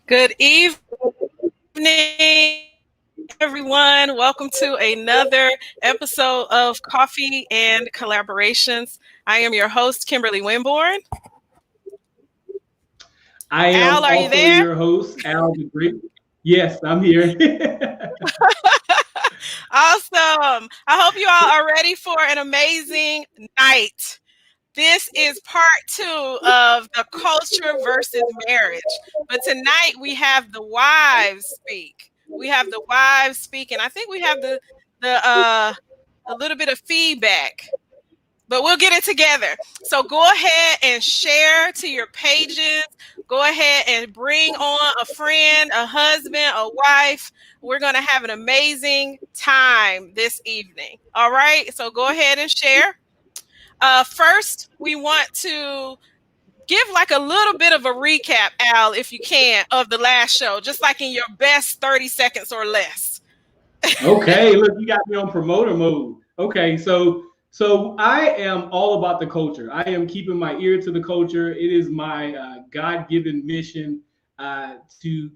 Good evening, everyone. Welcome to another episode of Coffee and Collaborations. I am your host, Kimberly Winborn. I am Al, are you also there? your host, Al the Great. Yes, I'm here. Awesome. I hope you all are ready for an amazing night. This is part two of the culture versus marriage. But tonight we have the wives speak. We have the wives speak, and I think we have the a little bit of feedback. But we'll get it together. So go ahead and share to your pages. Go ahead and bring on a friend, a husband, a wife. We're going to have an amazing time this evening. All right. So go ahead and share. First, we want to give like a little bit of a recap, Al, if you can, of the last show, just like in your best 30 seconds or less. Okay, look, you got me on promoter mode. Okay, so I am all about the culture. I am keeping my ear to the culture. It is my God-given mission to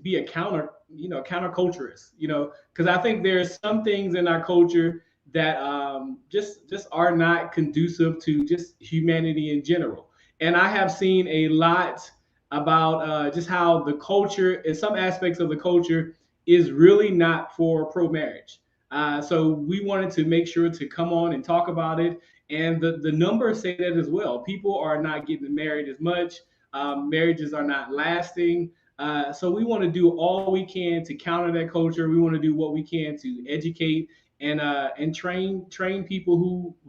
be a counterculturist. Because I think there are some things in our culture that just are not conducive to just humanity in general. And I have seen a lot about just how the culture, in some aspects of the culture, is really not for pro-marriage. So we wanted to make sure to come on and talk about it. And the numbers say that as well. People are not getting married as much. Marriages are not lasting. So we want to do all we can to counter that culture. We want to do what we can to educate and train people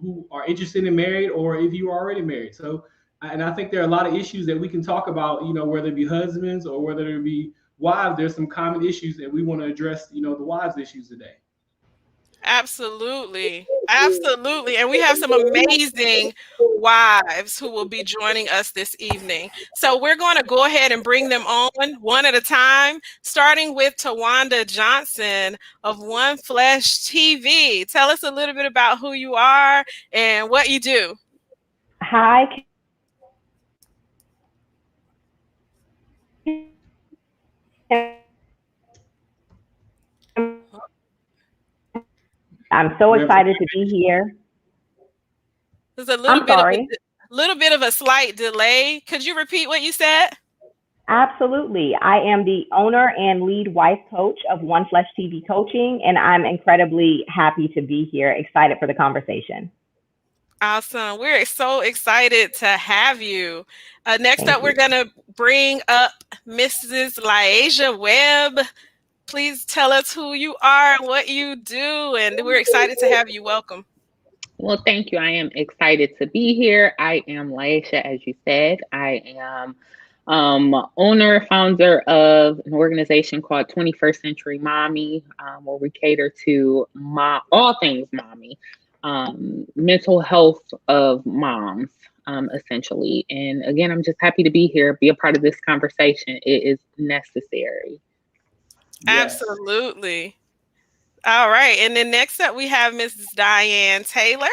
who are interested in married, or if you are already married. So and I think there are a lot of issues that we can talk about. Whether it be husbands or whether it be wives, there's some common issues that we want to address. The wives' issues today. Absolutely. Absolutely. And we have some amazing wives who will be joining us this evening. So we're going to go ahead and bring them on one at a time, starting with Tawanda Johnson of One Flesh TV. Tell us a little bit about who you are and what you do. Hi, I'm so excited to be here. There's a I'm sorry. little bit of a slight delay. Could you repeat what you said? Absolutely. I am the owner and lead wife coach of One Flesh TV Coaching, and I'm incredibly happy to be here, excited for the conversation. Awesome. We're so excited to have you. Next Thank up, we're you. going to bring up Mrs. Laisha Webb. Please tell us who you are and what you do, and we're excited to have you. Welcome. Well, thank you. I am excited to be here. I am Laisha, as you said. I am owner, founder of an organization called 21st Century Mommy, where we cater to all things mommy, mental health of moms, essentially. And again, I'm just happy to be here, be a part of this conversation. It is necessary. Yes. Absolutely. All right. And then next up, we have Mrs. Diane Taylor.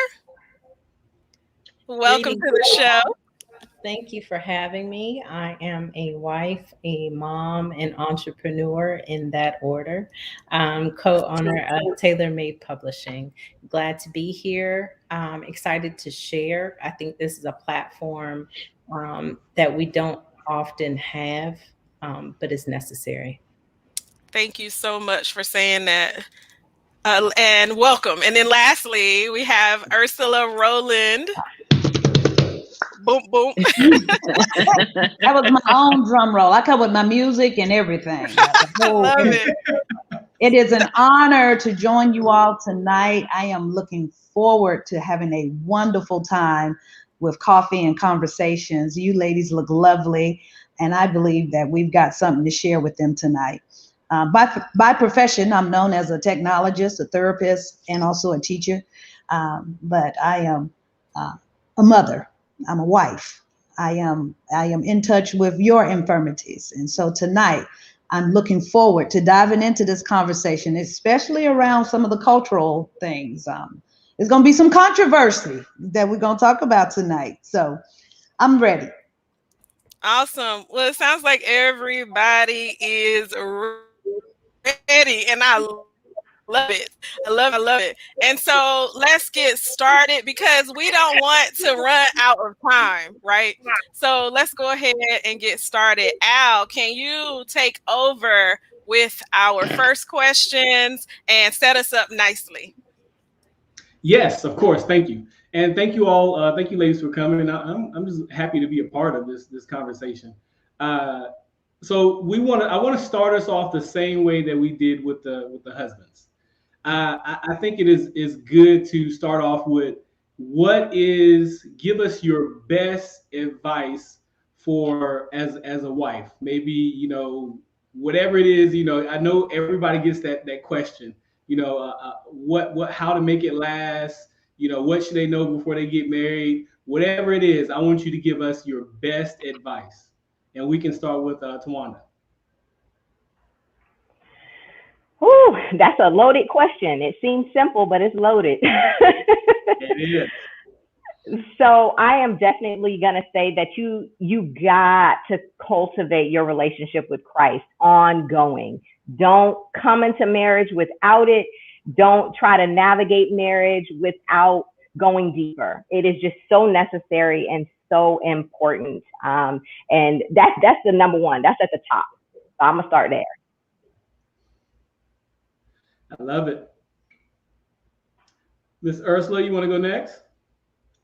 Welcome Greetings. to the show. Thank you for having me. I am a wife, a mom, and entrepreneur in that order. I'm co-owner of Tailor Made Publishing. Glad to be here. Excited to share. I think this is a platform that we don't often have, but is necessary. Thank you so much for saying that. And welcome. And then lastly, we have Ursula Roland. Boom, boom. That was my own drum roll. I come with my music and everything. I love it. It is an honor to join you all tonight. I am looking forward to having a wonderful time with coffee and conversations. You ladies look lovely, and I believe that we've got something to share with them tonight. By profession, I'm known as a technologist, a therapist, and also a teacher. But I am a mother. I'm a wife. I am in touch with your infirmities. And so tonight, I'm looking forward to diving into this conversation, especially around some of the cultural things. There's going to be some controversy that we're going to talk about tonight. So I'm ready. Awesome. Well, it sounds like everybody is ready, and I love it. I love it. I love it. And so let's get started because we don't want to run out of time, right? So let's go ahead and get started. Al, can you take over with our first questions and set us up nicely? Yes, of course. Thank you, and thank you all. Thank you, ladies, for coming. I'm just happy to be a part of this conversation. Uh, so I want to start us off the same way that we did with the husbands. I think it is good to start off with give us your best advice for as a wife. Maybe whatever it is. I know everybody gets that question. What how to make it last. What should they know before they get married? Whatever it is, I want you to give us your best advice, and we can start with Tawanda. Ooh, that's a loaded question. It seems simple, but it's loaded. It is. So I am definitely gonna say that you got to cultivate your relationship with Christ ongoing. Don't come into marriage without it. Don't try to navigate marriage without going deeper. It is just so necessary and so important. And that's the number one. That's at the top. So I'm gonna start there. I love it. Miss Ursula, you want to go next?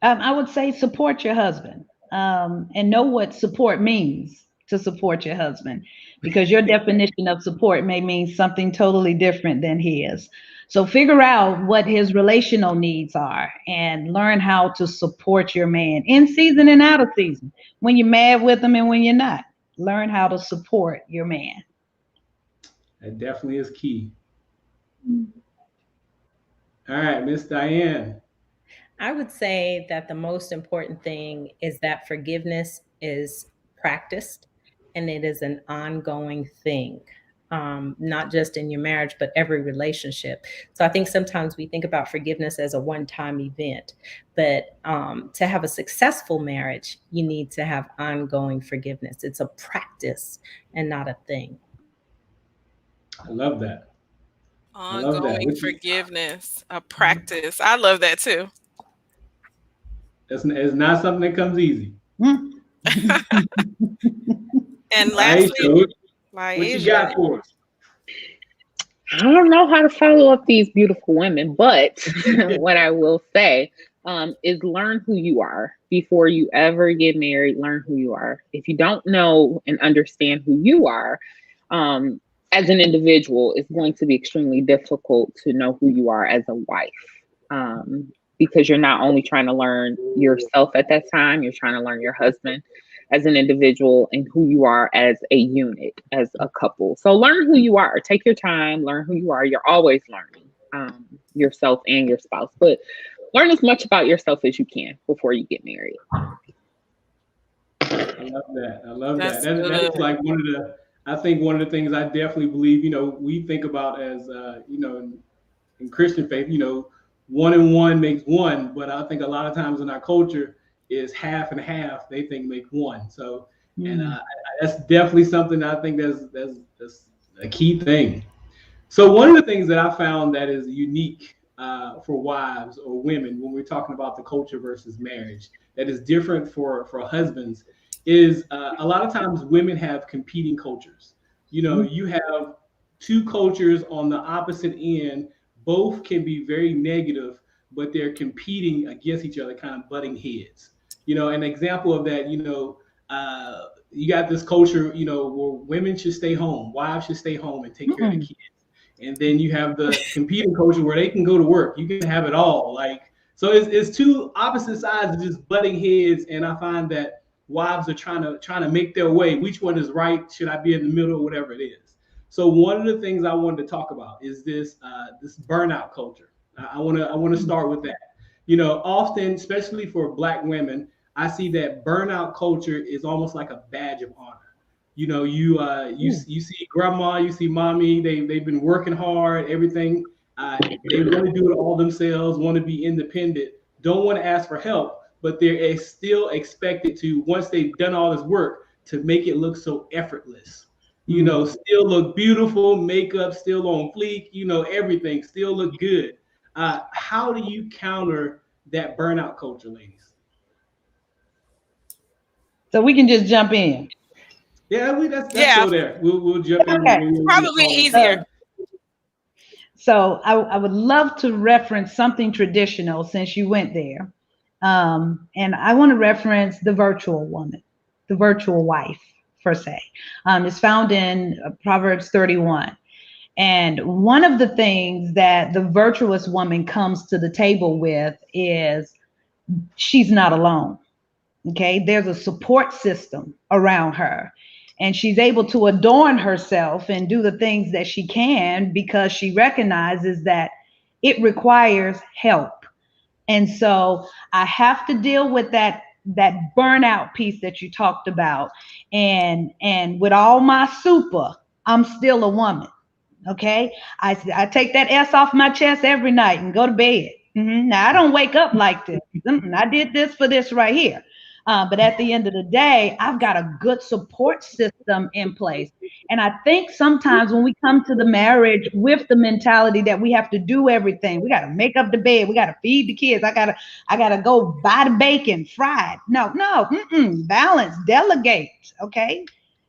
I would say support your husband, and know what support means to support your husband, because your definition of support may mean something totally different than his. So figure out what his relational needs are and learn how to support your man in season and out of season. When you're mad with him and when you're not, learn how to support your man. That definitely is key. All right, Miss Diane. I would say that the most important thing is that forgiveness is practiced and it is an ongoing thing, not just in your marriage, but every relationship. So I think sometimes we think about forgiveness as a one time event, but to have a successful marriage, you need to have ongoing forgiveness. It's a practice and not a thing. I love that. I love that. Ongoing forgiveness, a practice. I love that too. It's not something that comes easy. And Right, lastly, so what you got LyAshia. for us? I don't know how to follow up these beautiful women, but what I will say is learn who you are before you ever get married. Learn who you are. If you don't know and understand who you are, as an individual, it's going to be extremely difficult to know who you are as a wife. Because you're not only trying to learn yourself at that time, you're trying to learn your husband as an individual and who you are as a unit, as a couple. So learn who you are. Take your time, learn who you are. You're always learning yourself and your spouse, but learn as much about yourself as you can before you get married. I love that. I love that. That's That is good. like I think one of the things I definitely believe, we think about as, in Christian faith, one and one makes one, but I think a lot of times in our culture is half and half. They think make one. So, and that's definitely something I think that's a key thing. So one of the things that I found that is unique for wives or women when we're talking about the culture versus marriage that is different for husbands is a lot of times women have competing cultures. You have two cultures on the opposite end. Both can be very negative, but they're competing against each other, kind of butting heads. An example of that, you got this culture, where women should stay home, wives should stay home and take care of the kids. And then you have the competing culture where they can go to work. You can have it all. So it's two opposite sides of just butting heads. And I find that wives are trying to make their way. Which one is right? Should I be in the middle? Whatever it is. So one of the things I wanted to talk about is this burnout culture. I want to start with that. Often, especially for Black women, I see that burnout culture is almost like a badge of honor. You see grandma, you see mommy. They've been working hard, everything. They want to do it all themselves, want to be independent, don't want to ask for help, but they're still expected to, once they've done all this work, to make it look so effortless. You know, still look beautiful, makeup still on fleek, you know, everything still look good. How do you counter that burnout culture, ladies? So we can just jump in. Yeah, let's Yeah, go there. We'll jump in Okay. when we probably call easier. So I would love to reference something traditional since you went there. And I want to reference the virtual woman, the virtual wife, per se. It's found in Proverbs 31. And one of the things that the virtuous woman comes to the table with is she's not alone. Okay, there's a support system around her, and she's able to adorn herself and do the things that she can because she recognizes that it requires help. And so I have to deal with that burnout piece that you talked about. And with all my super, I'm still a woman. Okay, I take that S off my chest every night and go to bed. Now I don't wake up like this. I did this for this right here. But at the end of the day, I've got a good support system in place. And I think sometimes when we come to the marriage with the mentality that we have to do everything, we got to make up the bed, we got to feed the kids, I gotta go buy the bacon, fry it. No, balance, delegate. Okay.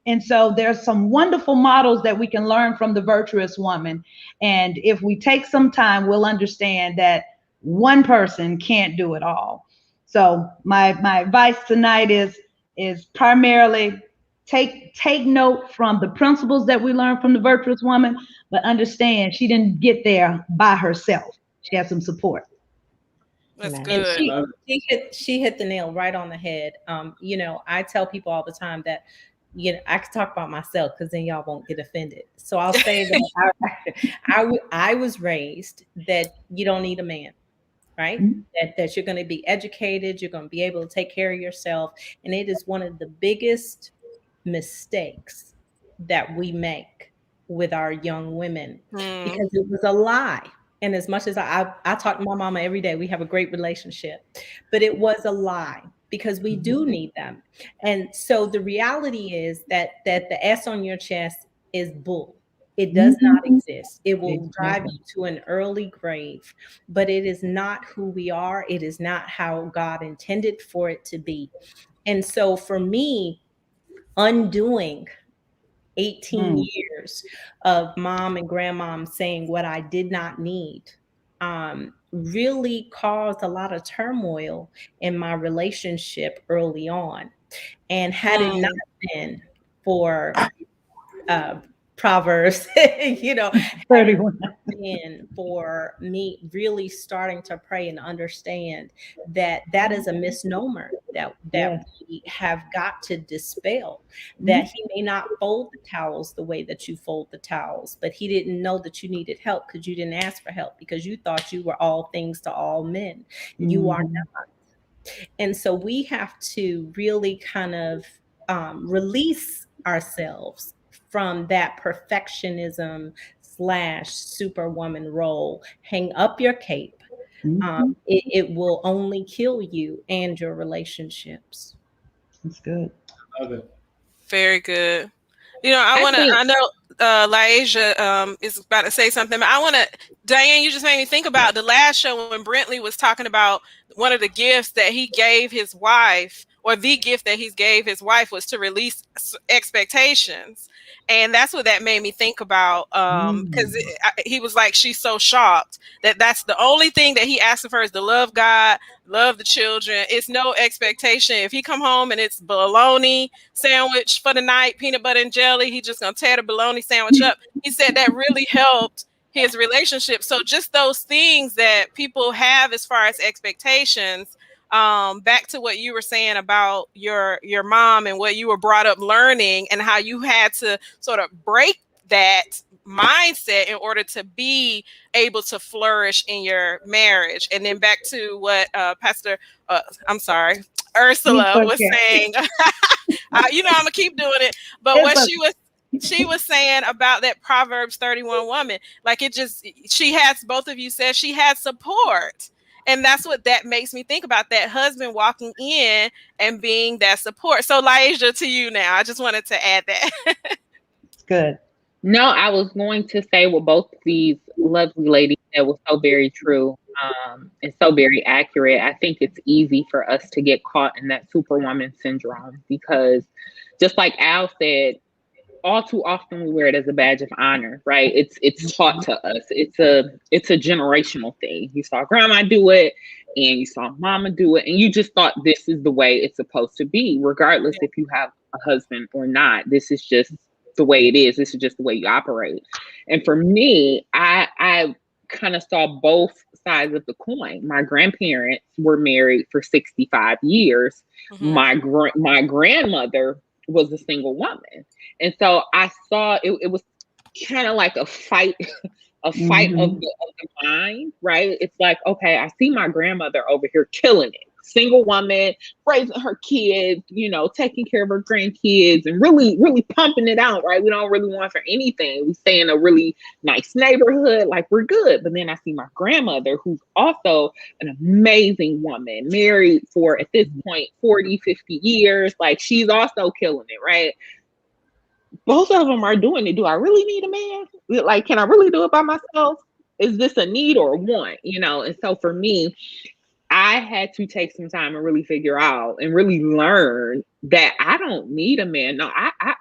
And so there's some wonderful models that we can learn from the virtuous woman. And if we take some time, we'll understand that one person can't do it all. So my advice tonight is primarily take note from the principles that we learned from the virtuous woman, but understand she didn't get there by herself. She has some support. That's Amen. And good. she hit the nail right on the head. I tell people all the time that I could talk about myself because then y'all won't get offended. So I'll say that I was raised that you don't need a man, right? That you're going to be educated, you're going to be able to take care of yourself, and it is one of the biggest mistakes that we make with our young women because it was a lie. And as much as I talk to my mama every day, we have a great relationship, but it was a lie because we do need them. And so the reality is that the S on your chest is bull. It does not exist. It will drive you to an early grave, but it is not who we are. It is not how God intended for it to be. And so for me, undoing 18 years of mom and grandmom saying what I did not need really caused a lot of turmoil in my relationship early on. And had it not been for Proverbs, had it 31. not been for me really starting to pray and understand that is a misnomer that Yes. we have got to dispel. That he may not fold the towels the way that you fold the towels, but he didn't know that you needed help because you didn't ask for help because you thought you were all things to all men. You are not. And so we have to really kind of release ourselves from that perfectionism / superwoman role. Hang up your cape. It will only kill you and your relationships. That's good. Love it. Very good. I know LyAshia is about to say something, but Diane, you just made me think about the last show when Brentley was talking about one of the gifts that he gave his wife, or the gift that he gave his wife was to release expectations. And that's what that made me think about, because he was like, she's so shocked that's the only thing that he asked of her is to love God, love the children. It's no expectation. If he come home and it's bologna sandwich for the night, peanut butter and jelly, he just gonna tear the bologna sandwich up. He said that really helped his relationship. So just those things that people have as far as expectations. Back to what you were saying about your mom and what you were brought up learning and how you had to sort of break that mindset in order to be able to flourish in your marriage. And then back to what Ursula was saying. I'm gonna keep doing it, but what she was saying about that Proverbs 31 woman, like both of you said, she had support. And that's what that makes me think about, that husband walking in and being that support. So LyAshia, to you now. I just wanted to add that. It's good. No, I was going to say what both these lovely ladies said was so very true, and so very accurate. I think it's easy for us to get caught in that superwoman syndrome because, just like Al said, all too often we wear it as a badge of honor, right? It's taught to us. It's a generational thing. You saw grandma do it, and you saw mama do it, and you just thought this is the way it's supposed to be, regardless if you have a husband or not. This is just the way it is. This is just the way you operate. And for me, I kind of saw both sides of the coin. My grandparents were married for 65 years. Mm-hmm. My grandmother was a single woman. And so I saw it was kind of like a fight, of the mind, right? It's like, okay, I see my grandmother over here killing it. Single woman, raising her kids, taking care of her grandkids and really, really pumping it out, right? We don't really want for anything. We stay in a really nice neighborhood, like we're good. But then I see my grandmother, who's also an amazing woman, married for, at this point, 40, 50 years. Like, she's also killing it, right? Both of them are doing it. Do I really need a man? Like, can I really do it by myself? Is this a need or a want? And so for me, I had to take some time and really figure out and really learn that I don't need a man. No, I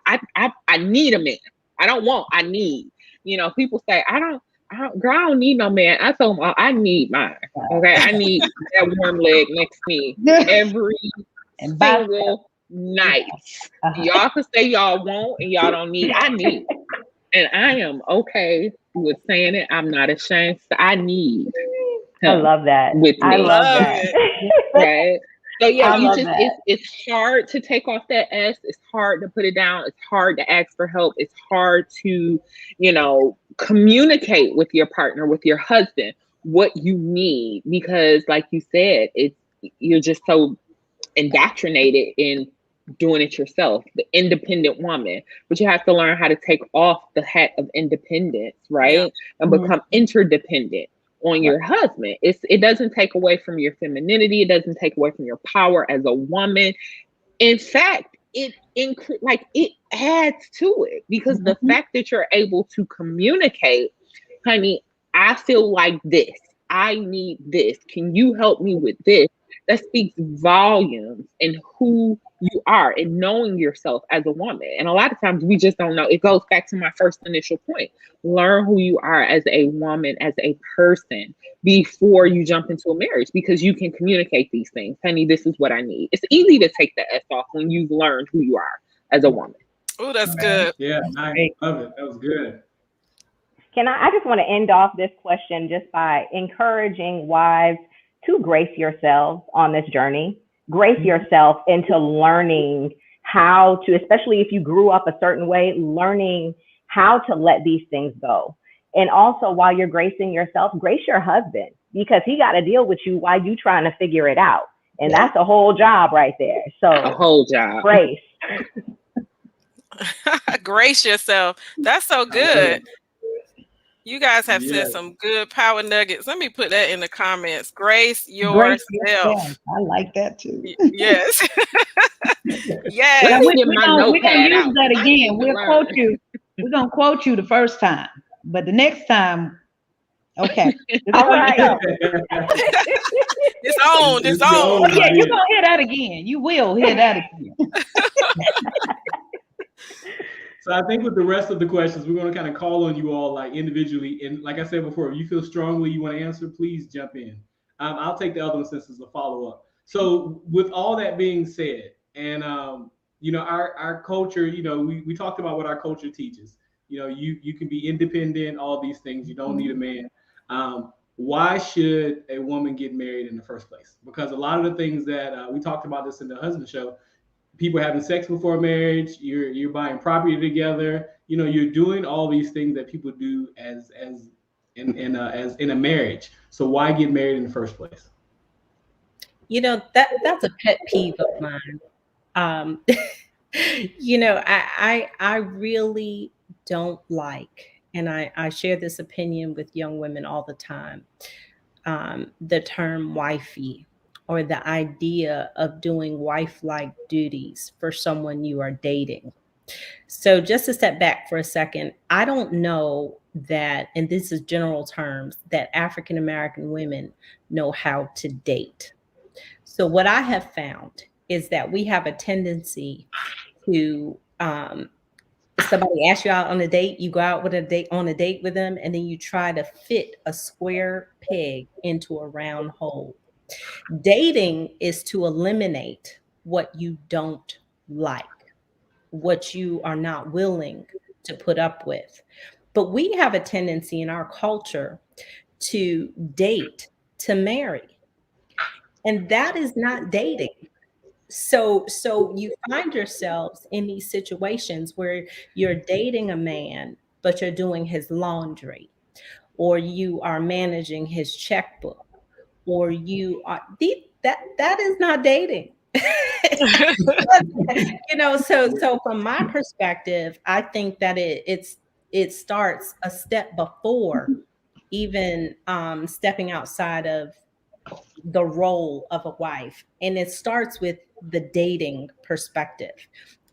need a man. I need. People say, girl, I don't need no man. I told them, I need mine. Okay. I need that warm leg next to me every single night. Y'all can say y'all won't and y'all don't need. I need. And I am okay with saying it. I'm not ashamed. I need. I love that. With me. I love that. Right. So yeah, it's hard to take off that S. It's hard to put it down. It's hard to ask for help. It's hard to, communicate with your partner, with your husband, what you need, because like you said, you're just so indoctrinated in doing it yourself, the independent woman. But you have to learn how to take off the hat of independence, right? And become interdependent on your husband. It doesn't take away from your femininity. It doesn't take away from your power as a woman. In fact, it adds to it, because the fact that you're able to communicate, honey, I feel like this. I need this. Can you help me with this? That speaks volumes in who you are and knowing yourself as a woman. And a lot of times we just don't know. It goes back to my first initial point. Learn who you are as a woman, as a person, before you jump into a marriage, because you can communicate these things. Honey, this is what I need. It's easy to take the S off when you've learned who you are as a woman. Oh, that's good. Yeah, nice. Love it. That was good. I just want to end off this question just by encouraging wives to grace yourselves on this journey. Grace yourself into learning how to, especially if you grew up a certain way, learning how to let these things go. And also, while you're gracing yourself, grace your husband, because he got to deal with you while you trying to figure it out. And that's a whole job right there. So a whole job. Grace. Grace yourself. That's so good. You guys have said some good power nuggets. Let me put that in the comments. Grace yourself. I like that too. Yes. Yes. We're going to use that again. We'll quote you. We're going to quote you the first time, but the next time, okay. All right. It's on. Oh, yeah, you're going to hear that again. You will hear that again. So I think with the rest of the questions, we're going to kind of call on you all like individually. And like I said before, if you feel strongly you want to answer, please jump in. I'll take the other one since it's a follow-up. So with all that being said, and our culture, we talked about what our culture teaches. You can be independent, all these things. You don't need a man. Why should a woman get married in the first place? Because a lot of the things that we talked about this in the husband show, people having sex before marriage, you're buying property together, you're doing all these things that people do as in a marriage. So why get married in the first place? That's a pet peeve of mine. I really don't like, and I share this opinion with young women all the time. the term wifey or the idea of doing wife-like duties for someone you are dating. So just to step back for a second, I don't know that, and this is general terms, that African American women know how to date. So what I have found is that we have a tendency to somebody asks you out on a date, you go out with a date on a date with them, and then you try to fit a square peg into a round hole. Dating is to eliminate what you don't like, what you are not willing to put up with. But we have a tendency in our culture to date to marry, and that is not dating. So you find yourselves in these situations where you're dating a man, but you're doing his laundry, or you are managing his checkbook, or you are that is not dating. So from my perspective, I think that it starts a step before even stepping outside of the role of a wife, and it starts with the dating perspective.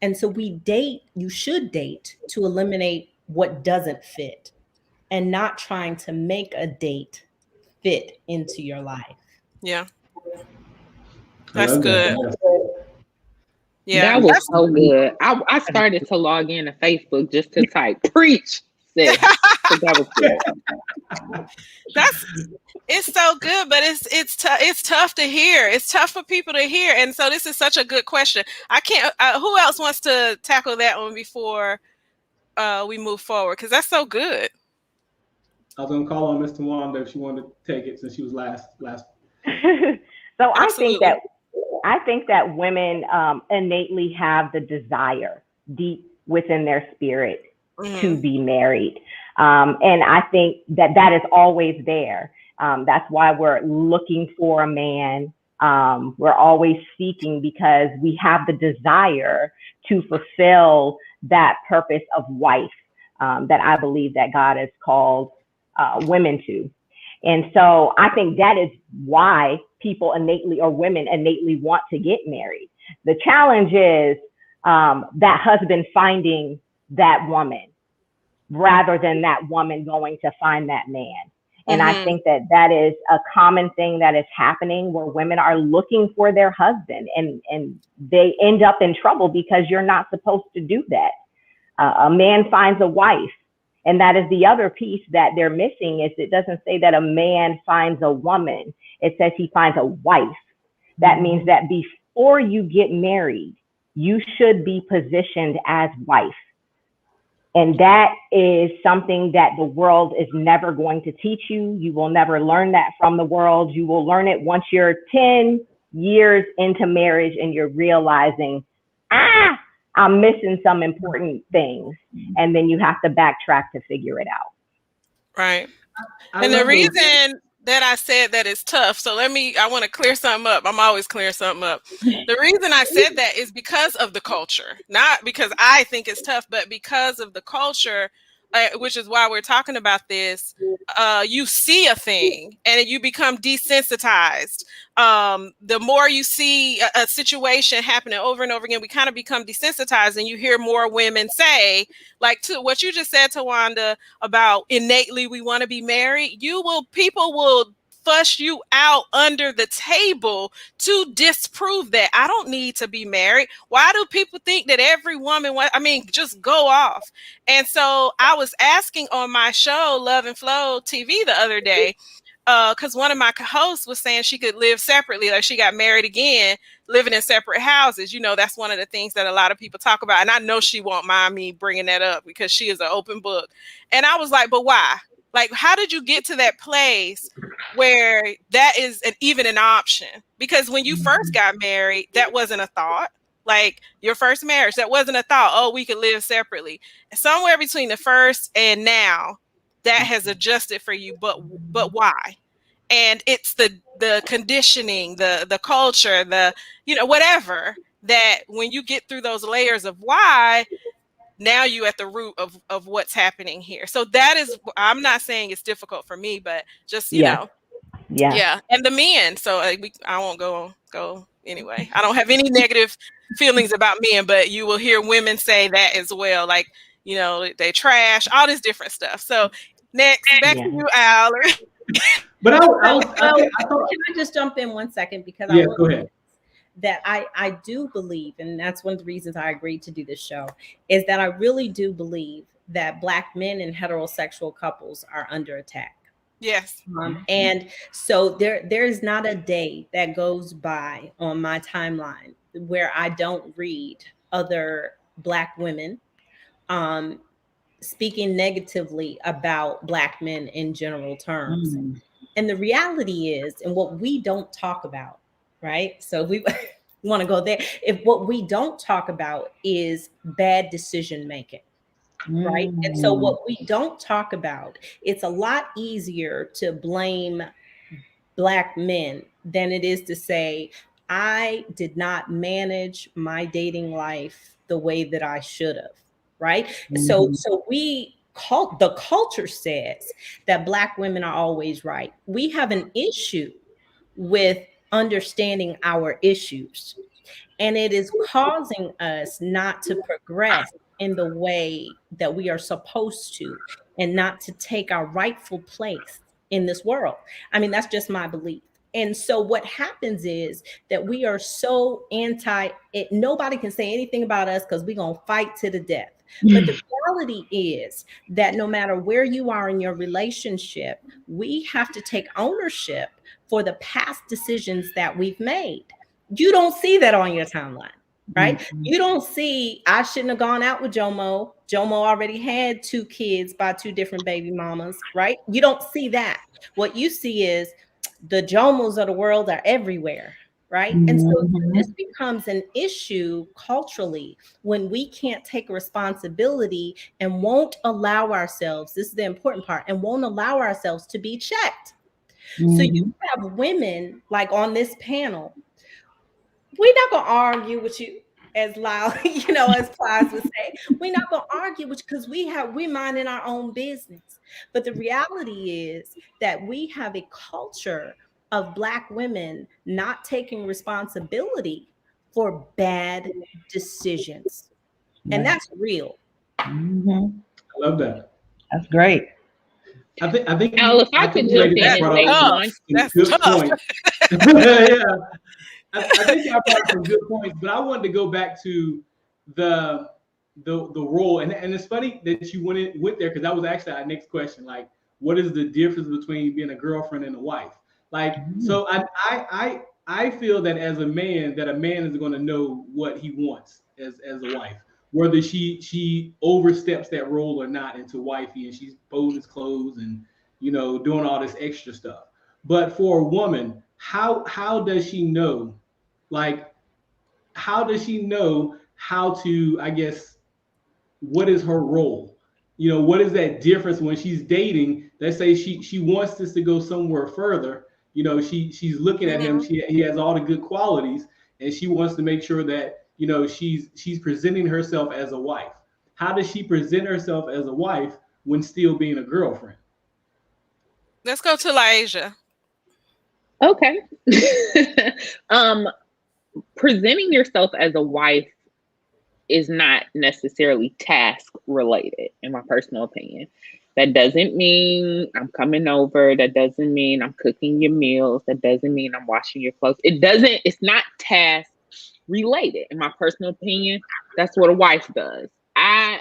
And so you should date to eliminate what doesn't fit, and not trying to make a date fit into your life. Yeah, I that's love good. that. Yeah, That was so good. I started to log in to Facebook just to type preach, sis. So that was good. that's it's so good, but it's tough to hear. It's tough for people to hear, and so this is such a good question. I can't. Who else wants to tackle that one before we move forward? Because that's so good. I was gonna call on Miss Tawanda if she wanted to take it since she was last. So Absolutely. I think that women innately have the desire deep within their spirit to be married. And I think that is always there. That's why we're looking for a man. We're always seeking because we have the desire to fulfill that purpose of wife that I believe that God has called women to. And so I think that is why people innately, or women innately, want to get married. The challenge is that husband finding that woman rather than that woman going to find that man. And I think that is a common thing that is happening, where women are looking for their husband, and they end up in trouble because you're not supposed to do that. A man finds a wife. And that is the other piece that they're missing, is it doesn't say that a man finds a woman. It says he finds a wife. That means that before you get married, you should be positioned as wife. And that is something that the world is never going to teach you. You will never learn that from the world. You will learn it once you're 10 years into marriage and you're realizing, I'm missing some important things. And then you have to backtrack to figure it out. Right. And the reason that I said that is tough, so I want to clear something up. I'm always clearing something up. The reason I said that is because of the culture, not because I think it's tough, but because of the culture, which is why we're talking about this. You see a thing and you become desensitized. The more you see a situation happening over and over again, we kind of become desensitized, and you hear more women say, like, to what you just said, Tawanda, about innately we want to be married. People will fuss you out under the table to disprove that. I don't need to be married. Why do people think that every woman just go off? And so I was asking on my show, Love and Flow TV, the other day, because one of my hosts was saying she could live separately, like she got married again, living in separate houses. That's one of the things that a lot of people talk about. And I know she won't mind me bringing that up because she is an open book. And I was like, but why? Like, how did you get to that place where that is even an option? Because when you first got married, that wasn't a thought. Like your first marriage, that wasn't a thought. Oh, we could live separately. Somewhere between the first and now, that has adjusted for you. But why? And it's the conditioning, the culture, whatever, that when you get through those layers of why, now you at the root of what's happening here. So that is, I'm not saying it's difficult for me, but just, Yeah. Yeah, and the men. So I won't go anyway. I don't have any negative feelings about men, but you will hear women say that as well. Like, they trash, all this different stuff. So next, back to you, Al. But Can I just jump in 1 second, because I will go ahead. That I do believe, and that's one of the reasons I agreed to do this show, is that I really do believe that Black men and heterosexual couples are under attack. Yes. And so there is not a day that goes by on my timeline where I don't read other Black women speaking negatively about Black men in general terms. And the reality is, and what we don't talk about, right? So we want to go there. If what we don't talk about is bad decision making. Right. And so what we don't talk about, it's a lot easier to blame Black men than it is to say, I did not manage my dating life the way that I should have. Right. So the culture says that Black women are always right. We have an issue with understanding our issues, and it is causing us not to progress in the way that we are supposed to, and not to take our rightful place in this world. I mean, that's just my belief. And so what happens is that we are so anti it. Nobody can say anything about us because we're going to fight to the death. But the reality is that no matter where you are in your relationship, we have to take ownership for the past decisions that we've made. You don't see that on your timeline, right? You don't see, I shouldn't have gone out with Jomo. Jomo already had 2 kids by 2 different baby mamas, right? You don't see that. What you see is the Jomos of the world are everywhere, right? And so this becomes an issue culturally when we can't take responsibility and won't allow ourselves, this is the important part, and won't allow ourselves to be checked. So you have women like on this panel, we're not going to argue with you, as loud, as Plies would say. We're not going to argue with you because we're minding our own business. But the reality is that we have a culture of Black women not taking responsibility for bad decisions. And that's real. I love that. That's great. I think Al, if I could jump in and say one, that's good point. Yeah. I think y'all brought some good points, but I wanted to go back to the role, and it's funny that you went there, because that was actually our next question. Like, what is the difference between being a girlfriend and a wife? Like, so I feel that as a man, that a man is going to know what he wants as a wife, whether she oversteps that role or not into wifey, and she's folding his clothes and doing all this extra stuff. But for a woman, how does she know? Like, how does she know how to, I guess, what is her role? What is that difference when she's dating? Let's say she wants this to go somewhere further. She's looking at him. He has all the good qualities, and she wants to make sure that, she's presenting herself as a wife. How does she present herself as a wife when still being a girlfriend? Let's go to LyAshia. Okay. Presenting yourself as a wife is not necessarily task related, in my personal opinion. That doesn't mean I'm coming over. That doesn't mean I'm cooking your meals. That doesn't mean I'm washing your clothes. It's not task related, in my personal opinion. That's what a wife does. I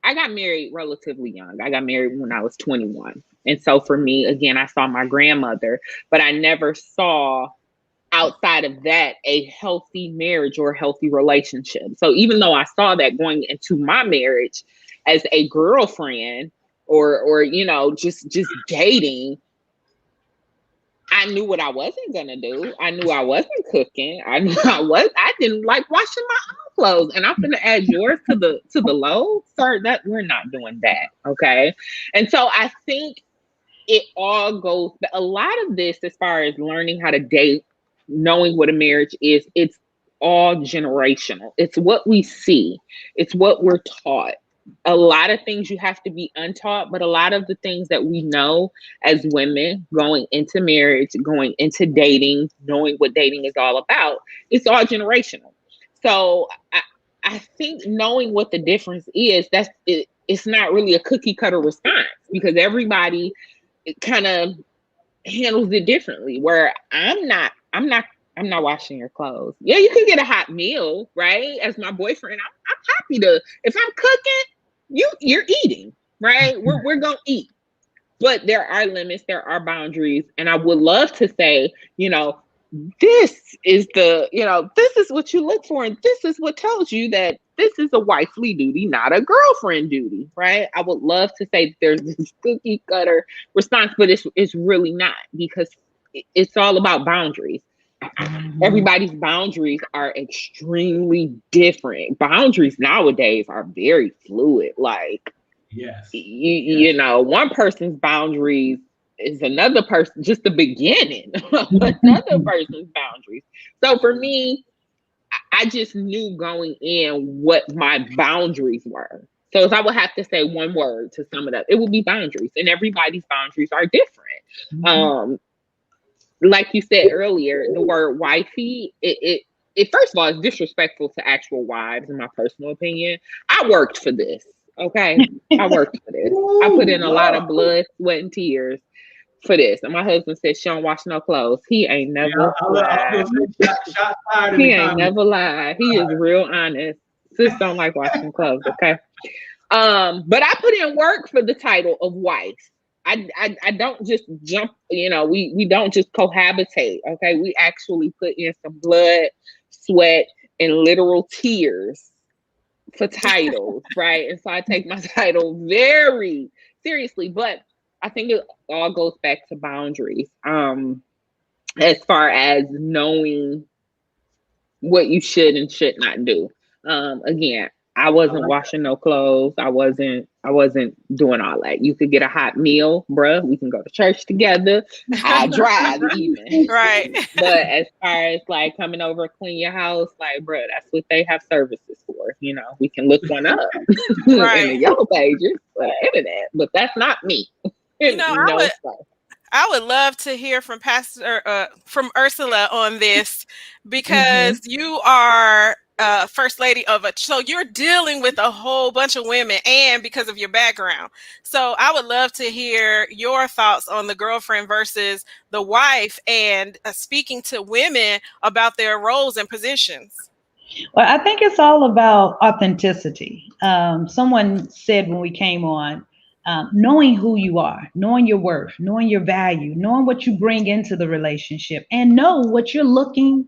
got married relatively young. I got married when I was 21. And so for me, again, I saw my grandmother, but I never saw outside of that a healthy marriage or healthy relationship. So even though I saw that going into my marriage as a girlfriend or just dating, I knew what I wasn't gonna do. I knew I wasn't cooking. I didn't like washing my own clothes. And I'm gonna add yours to the load, sir. That we're not doing that. Okay. And so I think it all goes, a lot of this, as far as learning how to date, knowing what a marriage is, it's all generational. It's what we see. It's what we're taught. a lot of things you have to be untaught, but a lot of the things that we know as women going into marriage, going into dating, knowing what dating is all about, it's all generational. So I think knowing what the difference is, that's it, it's not really a cookie cutter response because everybody kind of handles it differently. Where I'm not washing your clothes. Yeah, you can get a hot meal, right? As my boyfriend, I'm happy to. If I'm cooking, you're eating, right? We're gonna eat, but there are limits, there are boundaries, and I would love to say, this is this is what you look for, and this is what tells you that this is a wifely duty, not a girlfriend duty, right? I would love to say that there's this cookie cutter response, but it's really not because it's all about boundaries. Everybody's boundaries are extremely different. Boundaries nowadays are very fluid. Like, Yes. you know, one person's boundaries is another person, just the beginning of another person's boundaries. So for me, I just knew going in what my boundaries were. So if I would have to say one word to sum it up, it would be boundaries. And everybody's boundaries are different. Like you said earlier, the word wifey, it first of all is disrespectful to actual wives, in my personal opinion. I worked for this. Okay. I worked for this. I put in a lot of blood, sweat, and tears for this. And my husband said she don't wash no clothes. He ain't never lied. He ain't never lied. He is real honest. Sis don't like washing clothes, okay? But I put in work for the title of wife. I don't just jump, we don't just cohabitate, okay? We actually put in some blood, sweat, and literal tears for titles, right? And so I take my title very seriously, but I think it all goes back to boundaries. As far as knowing what you should and should not do. Again, I wasn't washing no clothes. I wasn't doing all that. You could get a hot meal, bruh. We can go to church together. I drive even. Right. But as far as like coming over, clean your house, like, bruh, that's what they have services for. We can look one up in the yellow pages for the internet, but that's not me. I would love to hear from from Ursula on this because you are first lady of so you're dealing with a whole bunch of women and because of your background. So I would love to hear your thoughts on the girlfriend versus the wife and speaking to women about their roles and positions. Well, I think it's all about authenticity. Someone said when we came on, knowing who you are, knowing your worth, knowing your value, knowing what you bring into the relationship, and know what you're looking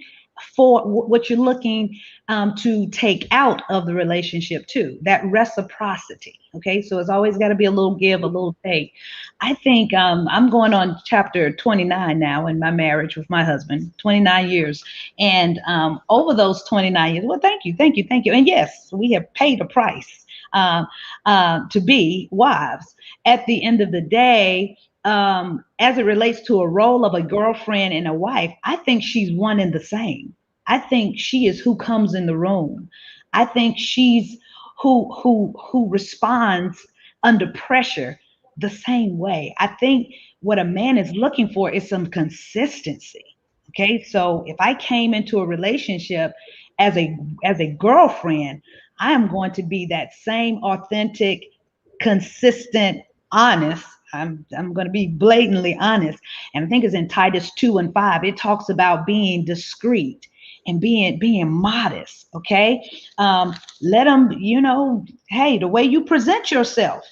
for, what you're looking to take out of the relationship too, that reciprocity. Okay, so it's always got to be a little give, a little take. I think I'm going on chapter 29 now in my marriage with my husband, 29 years. And over those 29 years, well, thank you. And yes, we have paid a price to be wives. At the end of the day, as it relates to a role of a girlfriend and a wife, I think she's one and the same. I think she is who comes in the room. I think she's who responds under pressure the same way. I think what a man is looking for is some consistency. Okay, so if I came into a relationship as a girlfriend, I am going to be that same authentic, consistent, honest. I'm going to be blatantly honest. And I think it's in Titus 2:5. It talks about being discreet and being modest. Okay. Let them, hey, the way you present yourself.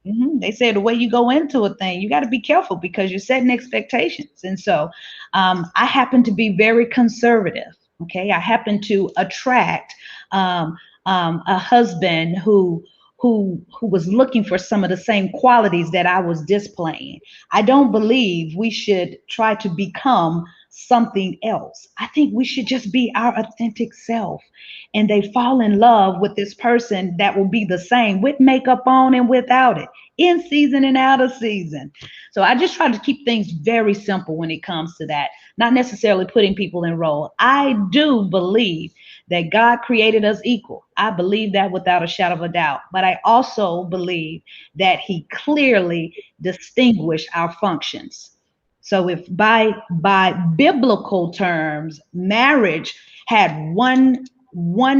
They say the way you go into a thing, you got to be careful because you're setting expectations. And so I happen to be very conservative. Okay. I happen to attract a husband who was looking for some of the same qualities that I was displaying. I don't believe we should try to become something else. I think we should just be our authentic self. And they fall in love with this person that will be the same with makeup on and without it, in season and out of season. So I just try to keep things very simple when it comes to that, not necessarily putting people in role. I do believe that God created us equal. I believe that without a shadow of a doubt. But I also believe that he clearly distinguished our functions. So if by biblical terms, marriage had one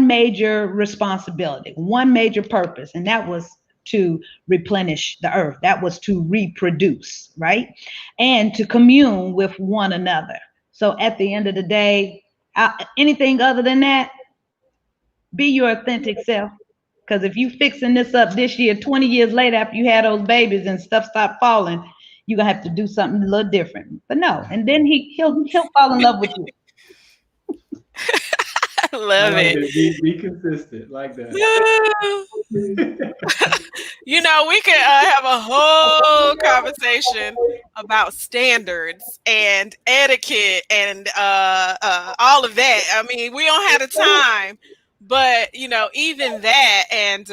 major responsibility, one major purpose, and that was to replenish the earth. That was to reproduce, right? And to commune with one another. So at the end of the day, anything other than that, be your authentic self. Because if you fixing this up this year, 20 years later, after you had those babies and stuff stopped falling, you're gonna have to do something a little different. But no, and then he'll fall in love with you. I I love like it. that. Be consistent, like that. You know, we could have a whole conversation about standards and etiquette and all of that. I mean, we don't have the time, but you know, even that, and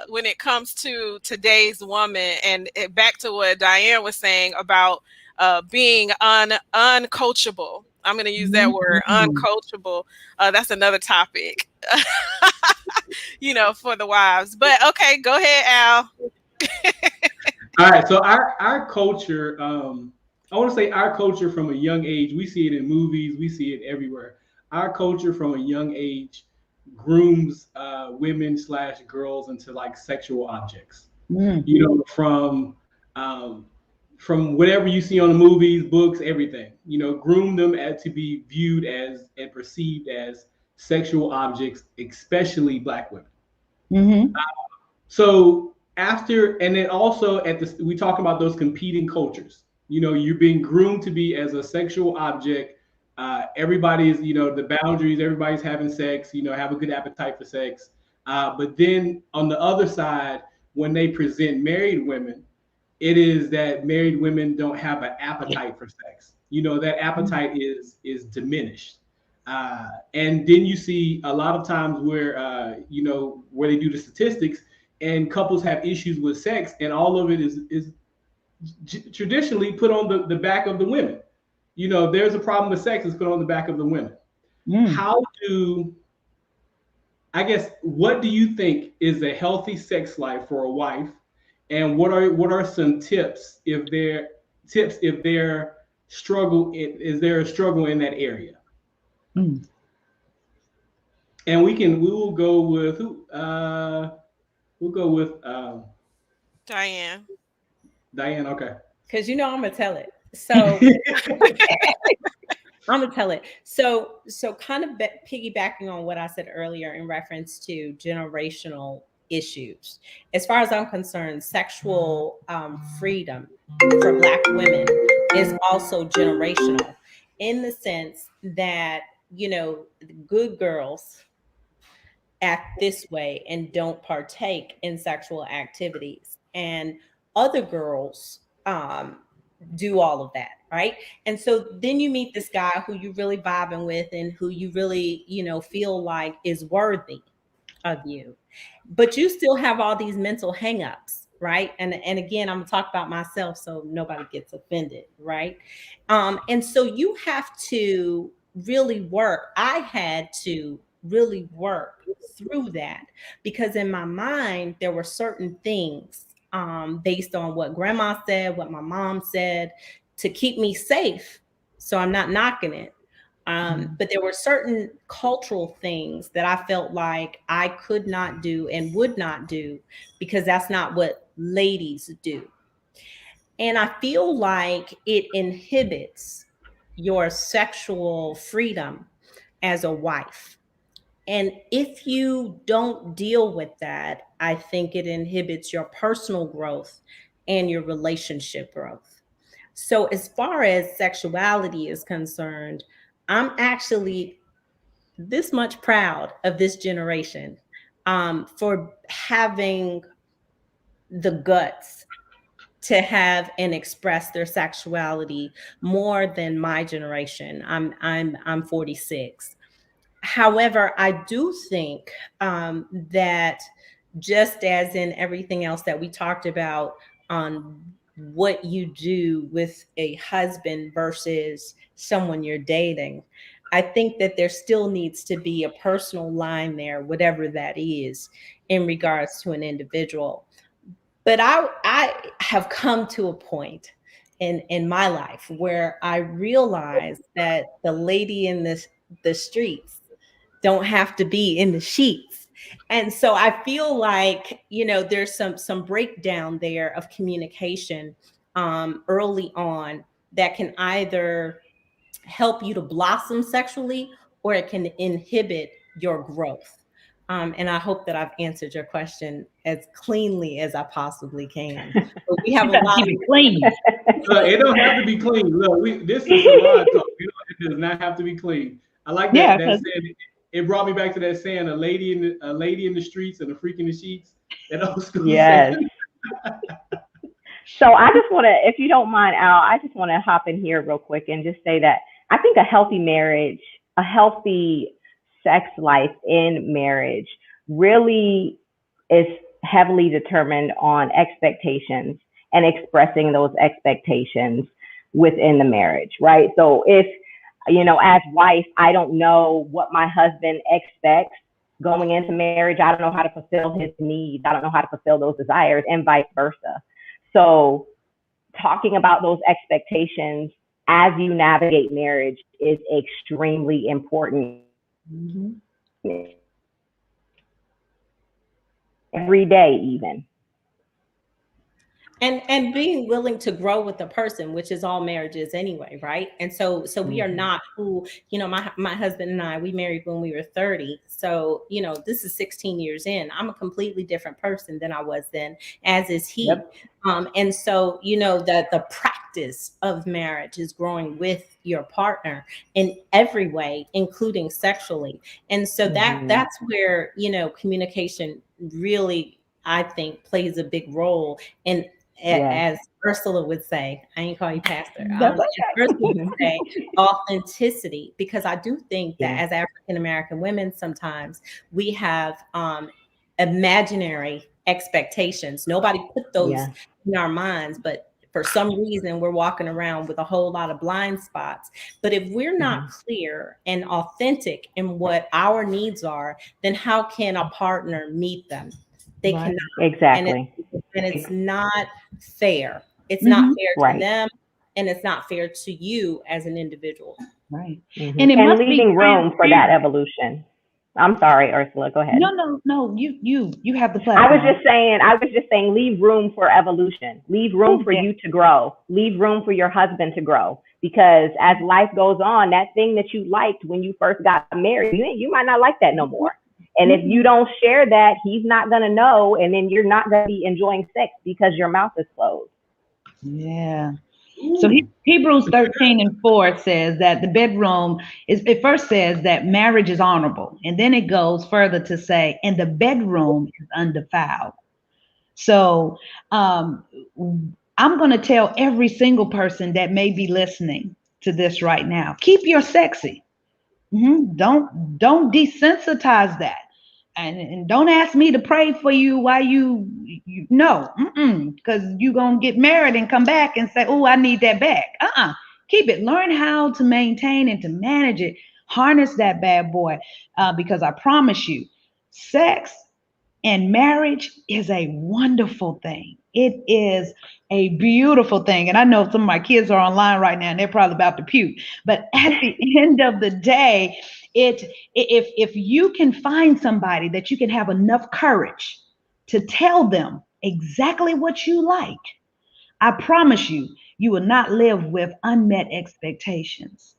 when it comes to today's woman, and back to what Diane was saying about being uncoachable. I'm going to use that word, Mhm. uncoachable. That's another topic. You know, for the wives. But okay, go ahead, Al. All right, so our culture, I want to say our culture from a young age, we see it in movies, we see it everywhere. Our culture from a young age grooms women slash girls into like sexual objects. Mm. You know, um, from whatever you see on the movies, books, everything. You know, groom them to be viewed as and perceived as sexual objects, especially black women. Mm-hmm. So after, and then also at this, we talk about those competing cultures. You know, you're being groomed to be as a sexual object. Everybody's, you know, the boundaries. Everybody's having sex. You know, have a good appetite for sex. But then on the other side, when they present married women, it is that married women don't have an appetite for sex. You know, that appetite is diminished. And then you see a lot of times where you know, where they do the statistics and couples have issues with sex, and all of it is traditionally put on the back of the women. You know, there's a problem with sex, it's put on the back of the women. Mm. How do I guess what do you think is a healthy sex life for a wife, and what are some tips if they're struggle is there a struggle in that area? Mm. And we will go with who we'll go with Diane. Diane. Okay. Because you know I'm gonna tell it. So I'm gonna tell it. So kind of piggybacking on what I said earlier in reference to generational issues. As far as I'm concerned, sexual freedom for Black women is also generational, in the sense that, you know, good girls act this way and don't partake in sexual activities, and other girls do all of that, right? And so then you meet this guy who you really vibing with and who you really, you know, feel like is worthy of you, but you still have all these mental hangups, right? And again, I'm gonna talk about myself so nobody gets offended, right? And so you have to really work. I had to really work through that, because in my mind there were certain things, based on what grandma said, what my mom said, to keep me safe. So I'm not knocking it. But there were certain cultural things that I felt like I could not do and would not do, because that's not what ladies do. And I feel like it inhibits your sexual freedom as a wife. And if you don't deal with that, I think it inhibits your personal growth and your relationship growth. So, as far as sexuality is concerned, I'm actually this much proud of this generation, for having the guts to have and express their sexuality more than my generation. I'm 46. However, I do think that, just as in everything else that we talked about on what you do with a husband versus someone you're dating, I think that there still needs to be a personal line there, whatever that is, in regards to an individual. But I have come to a point in my life where I realize that the lady in the streets don't have to be in the sheets. And so I feel like, there's some breakdown there of communication early on that can either help you to blossom sexually, or it can inhibit your growth. And I hope that I've answered your question as cleanly as I possibly can. But we have You a better lot keep of it clean. Look, it don't have to be clean. Look, this is salon talk. It does not have to be clean. I like Yeah, that 'cause saying. It brought me back to that saying, a lady in the streets and a freak in the sheets. That old school Yes. saying. So I just want to, if you don't mind, Al, I just want to hop in here real quick and just say that I think a healthy marriage, a healthy sex life in marriage really is heavily determined on expectations and expressing those expectations within the marriage, right? So if, as wife, I don't know what my husband expects going into marriage, I don't know how to fulfill his needs, I don't know how to fulfill those desires, and vice versa. So talking about those expectations as you navigate marriage is extremely important. Mhm. Every day, even. and being willing to grow with the person, which is all marriage is anyway, right? And so we are Mhm. not who, my husband and I, we married when we were 30. So this is 16 years in. I'm a completely different person than I was then, as is he. Yep. And so that the practice of marriage is growing with your partner in every way, including sexually. And so Mhm. that's where communication really, I think, plays a big role in, Yes. as Ursula would say, I ain't call you pastor, That's as Ursula would Mhm. say, authenticity. Because I do think that Yeah. as African American women, sometimes we have imaginary expectations. Nobody put those Yeah. in our minds, but for some reason we're walking around with a whole lot of blind spots. But if we're not Mhm. clear and authentic in what our needs are, then how can a partner meet them? They right. cannot. And it, Exactly. and it's not fair. It's not Hmm. fair to Right. them, and it's not fair to you as an individual. Right. Mhm. And it And must be leaving room for that transparent. evolution. I'm sorry, Ursula. Go ahead. No, no, no. You have the I was platform. just saying, leave room for evolution. Leave room Oh for yeah. you to grow. Leave room for your husband to grow. Because as life goes on, that thing that you liked when you first got married, you might not like that no more. And if you Mhm. don't share that, he's not going to know. And then you're not going to be enjoying sex because your mouth is closed. Yeah. So Ooh. Hebrews 13:4 says that the bedroom is, it first says that marriage is honorable. And then it goes further to say, and the bedroom is undefiled. So um, I'm going to tell every single person that may be listening to this right now, keep your sexy. Don't desensitize that. And don't ask me to pray for you while you no, because you're gonna get married and come back and say, oh, I need that back. Keep it. Learn how to maintain and to manage it. Harness that bad boy, because I promise you, sex and marriage is a wonderful thing. It is a beautiful thing. And I know some of my kids are online right now and they're probably about to puke. But at the end of the day, if you can find somebody that you can have enough courage to tell them exactly what you like, I promise you, you will not live with unmet expectations.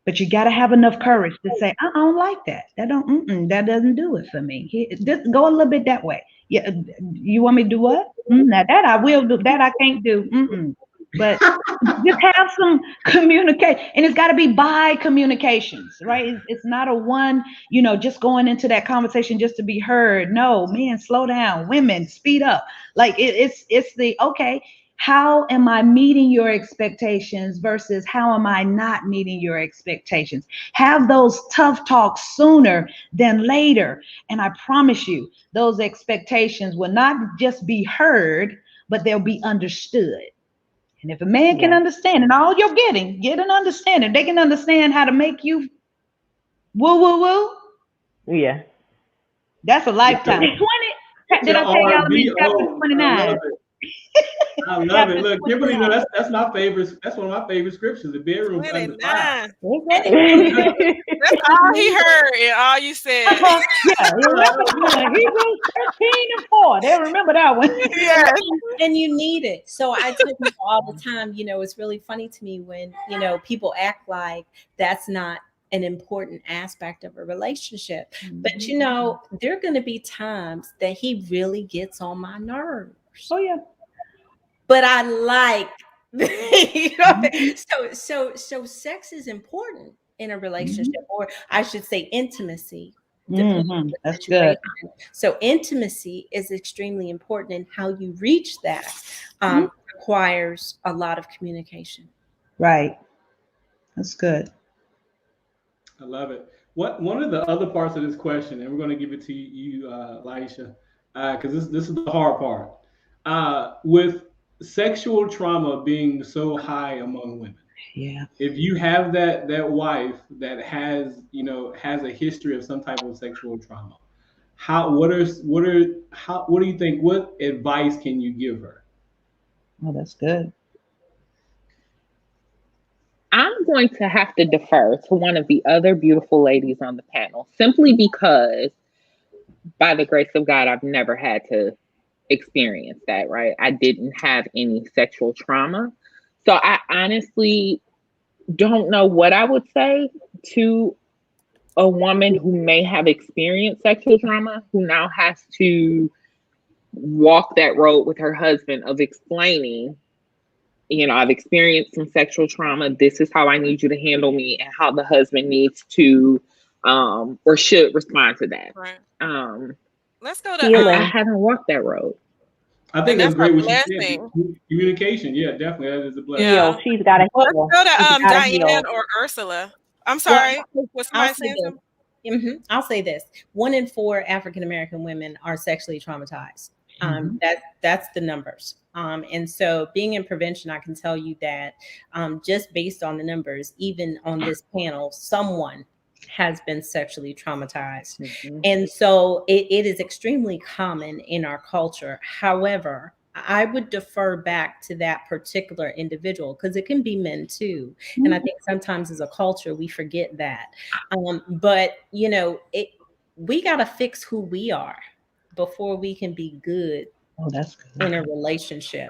But you got to have enough courage to say, I don't like that. That doesn't do it for me. Just go a little bit that way. Yeah, you want me to do what? Now that I will do. That I can't do. But just have some communicate, and it's got to be by communications, right? It's not a one, just going into that conversation just to be heard. No, men, slow down. Women, speed up. Like it's the okay. How am I meeting your expectations versus how am I not meeting your expectations? Have those tough talks sooner than later. And I promise you, those expectations will not just be heard, but they'll be understood. And if a man can Yeah. understand, and all you're getting, get an understanding, they can understand how to make you Woo, woo, woo. Yeah. That's a Get lifetime. your, 20. get Did your I tell y'all I'm in R&B chapter on. I 29? love it. I love it. Chapter Look, Kimberly, 29. that's my favorite. That's one of my favorite scriptures. The bedroom's undefiled. 29. Okay. That's all he heard and all you said. Yeah, you remember that one. Hebrews 13:4. They remember that one. Yes. And you need it. So I tell people all the time, it's really funny to me when, people act like that's not an important aspect of a relationship. But there are going to be times that he really gets on my nerves. Oh yeah. But I like so sex is important in a relationship, or I should say intimacy, depending on the That's situation. good. So intimacy is extremely important, and how you reach that requires a lot of communication. Right. That's good. I love it. What one of the other parts of this question, and we're going to give it to you, Laisha, because this is the hard part. With sexual trauma being so high among women, Yeah. if you have that wife that has a history of some type of sexual trauma, what do you think? What advice can you give her? Oh, that's good. I'm going to have to defer to one of the other beautiful ladies on the panel simply because, by the grace of God, I've never had to experience that, right? I didn't have any sexual trauma. So I honestly don't know what I would say to a woman who may have experienced sexual trauma, who now has to walk that road with her husband of explaining, I've experienced some sexual trauma. This is how I need you to handle me, and how the husband needs to or should respond to that. Right. Um, Let's go to I haven't walked that road. I think and that's that's a great what you said. blessing. Communication, yeah, definitely, that is a blessing. Yeah. Heal. She's got to Let's heal. go to She's got to Diane heal. or Ursula. I'm Well, sorry. Was I'll somebody say saying this. something? I'll say this: 1 in 4 African American women are sexually traumatized. That's the numbers. And so, being in prevention, I can tell you that just based on the numbers, even on this panel, someone has been sexually traumatized. And so it is extremely common in our culture. However, I would defer back to that particular individual, because it can be men too. And I think sometimes as a culture, we forget that. But we got to fix who we are before we can be good Oh, that's good. in a relationship.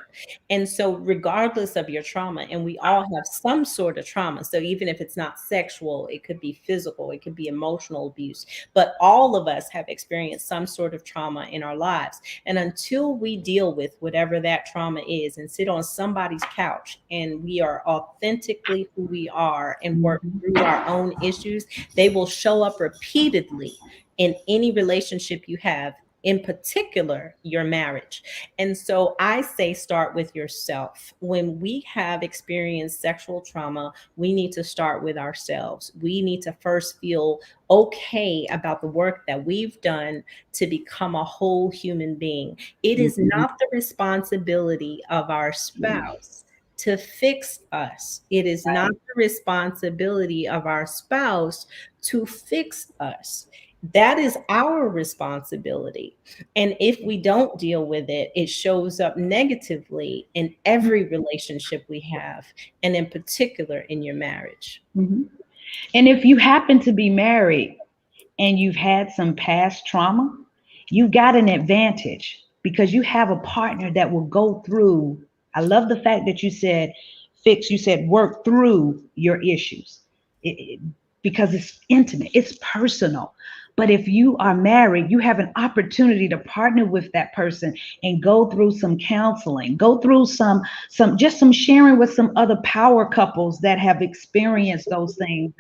And so regardless of your trauma, and we all have some sort of trauma, so even if it's not sexual, it could be physical, it could be emotional abuse, but all of us have experienced some sort of trauma in our lives. And until we deal with whatever that trauma is and sit on somebody's couch and we are authentically who we are and work through our own issues, they will show up repeatedly in any relationship you have, in particular your marriage. And so I say start with yourself. When we have experienced sexual trauma, we need to start with ourselves. We need to first feel okay about the work that we've done to become a whole human being. It is not the responsibility of our spouse to fix us. It is not the responsibility of our spouse to fix us. That is our responsibility. And if we don't deal with it, it shows up negatively in every relationship we have, and in particular in your marriage. And if you happen to be married and you've had some past trauma, you got an advantage because you have a partner that will go through. I love the fact that you said work through your issues, because it's intimate, it's personal. But if you are married, you have an opportunity to partner with that person and go through some counseling, go through some sharing with some other power couples that have experienced those things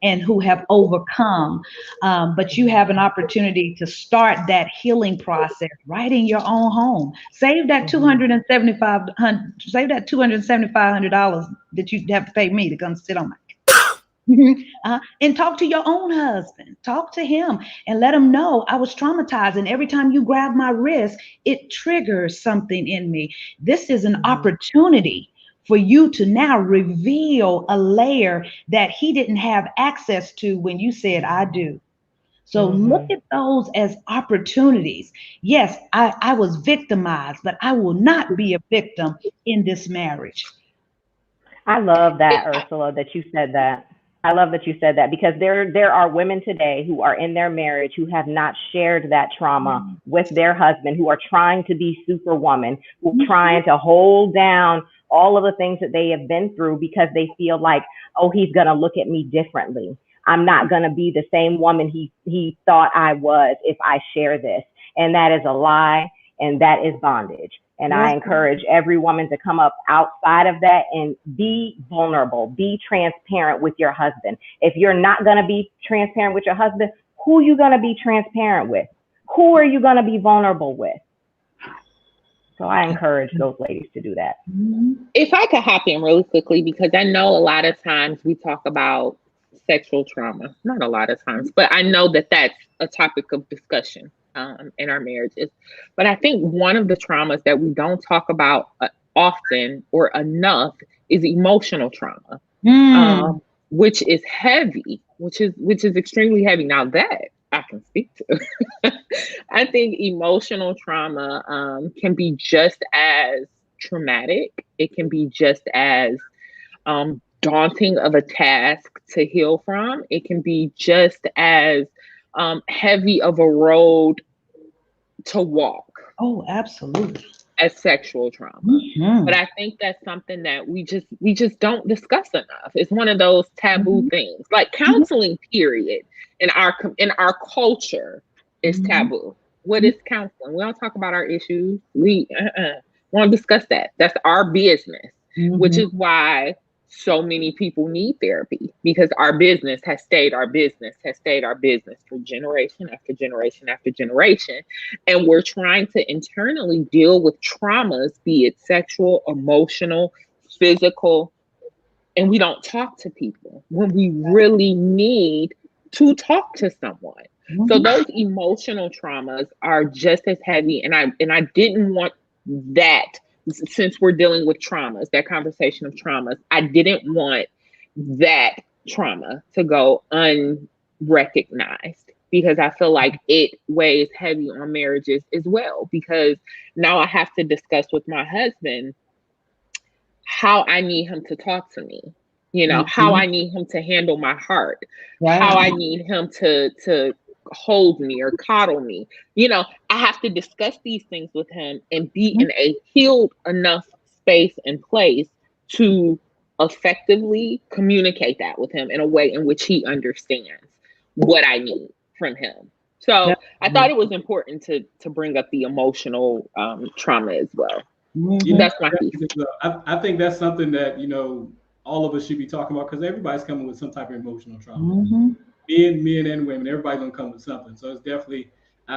and who have overcome. But you have an opportunity to start that healing process right in your own home. Save that $275 that you have to pay me to come sit on my and talk to your own husband. Talk to him and let him know I was traumatized. And every time you grab my wrist, it triggers something in me. This is an opportunity for you to now reveal a layer that he didn't have access to when you said, I do. So look at those as opportunities. Yes, I was victimized, but I will not be a victim in this marriage. I love It, that, Ursula, that you said that. I love that you said that because there are women today who are in their marriage who have not shared that trauma with their husband, who are trying to be superwoman, who are trying to hold down all of the things that they have been through because they feel like, oh, he's gonna look at me differently. I'm not gonna be the same woman he thought I was if I share this. And that is a lie, and that is bondage. And I Right. encourage every woman to come up outside of that and be vulnerable, be transparent with your husband. If you're not going to be transparent with your husband, who are you going to be transparent with? Who are you going to be vulnerable with? So I encourage those ladies to do that. if I could hop in really quickly, because I know a lot of times we talk about sexual trauma, not a lot of times, but I know that that's a topic of discussion in our marriages. But I think one of the traumas that we don't talk about often or enough is emotional trauma, which is heavy, which is extremely heavy. Now that I can speak to, I think emotional trauma can be just as traumatic. It can be just as daunting of a task to heal from. It can be just as heavy of a road to walk Oh, absolutely. as sexual trauma. Mhm. But I think that's something that we just don't discuss enough. It's one of those taboo things. Like counseling, period, in our culture is taboo. What is counseling? We don't talk about our issues. We don't discuss that. That's our business, which is why so many people need therapy, because our business has stayed our business, has stayed our business for generation after generation after generation. And we're trying to internally deal with traumas, be it sexual, emotional, physical, and we don't talk to people when we really need to talk to someone. So those emotional traumas are just as heavy. And I didn't want that, since we're dealing with traumas, that conversation of traumas, I didn't want that trauma to go unrecognized, because I feel like it weighs heavy on marriages as well. Because now I have to discuss with my husband how I need him to talk to me, how I need him to handle my heart, how I need him to hold me or coddle me. I have to discuss these things with him and be in a healed enough space and place to effectively communicate that with him in a way in which he understands what I need from him. So I thought it was important to bring up the emotional trauma as well. That's my piece. I think that's something that all of us should be talking about, because everybody's coming with some type of emotional trauma. Men and women, everybody's gonna come with something. So it's definitely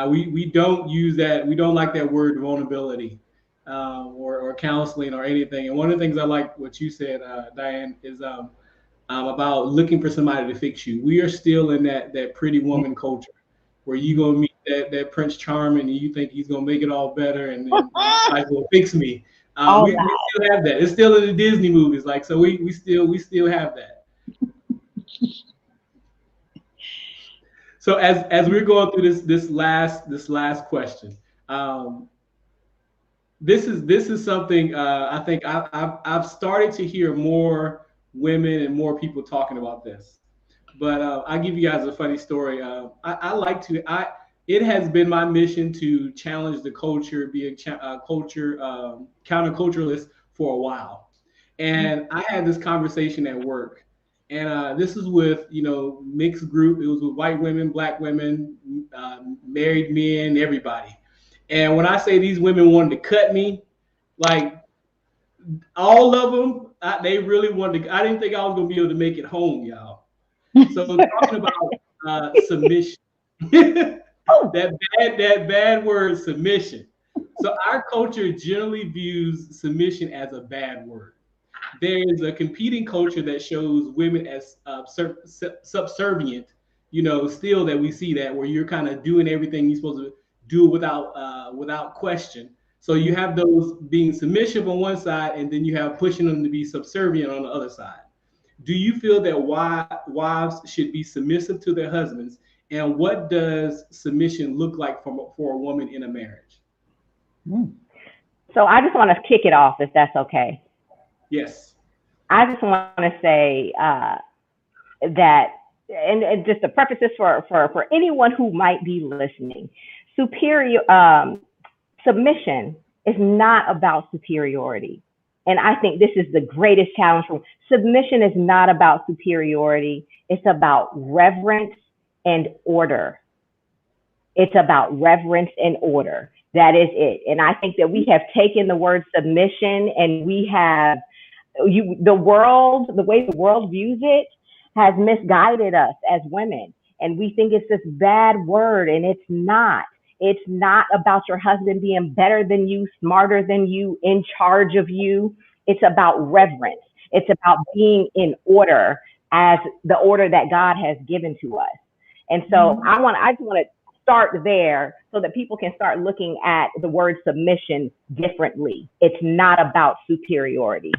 we don't use that. We don't like that word vulnerability or counseling or anything. And one of the things I like what you said, Diane, is about looking for somebody to fix you. We are still in that pretty woman culture where you gonna meet that Prince Charming and you think he's gonna make it all better and like will fix me. We still have that. It's still in the Disney movies, like, so we still have that. So as we're going through this last question, this is something I think I've started to hear more women and more people talking about this. But I'll give you guys a funny story. It has been my mission to challenge the culture, be a culture counterculturalist for a while. And I had this conversation at work, and this is with mixed group. It was with white women, black women, married men, everybody. And when I say these women wanted to cut me, like all of them, they really wanted to. I didn't think I was gonna be able to make it home, y'all. So talking about submission, that bad word submission. So our culture generally views submission as a bad word. There is a competing culture that shows women as subservient. Still that we see that where you're kind of doing everything you're supposed to do without question. So you have those being submissive on one side, and then you have pushing them to be subservient on the other side. Do you feel that wives should be submissive to their husbands? And what does submission look like for a woman in a marriage? So I just want to kick it off, if that's okay. Yes. I just want to say that, and just to preface this for anyone who might be listening, submission is not about superiority. And I think this is the greatest challenge. Submission is not about superiority. It's about reverence and order. It's about reverence and order. That is it. And I think that we have taken the word submission and we have, the way the world views it has misguided us as women. And we think it's this bad word, and it's not. It's not about your husband being better than you, smarter than you, in charge of you. It's about reverence. It's about being in order as the order that God has given to us. And so I just want to start there so that people can start looking at the word submission differently. It's not about superiority.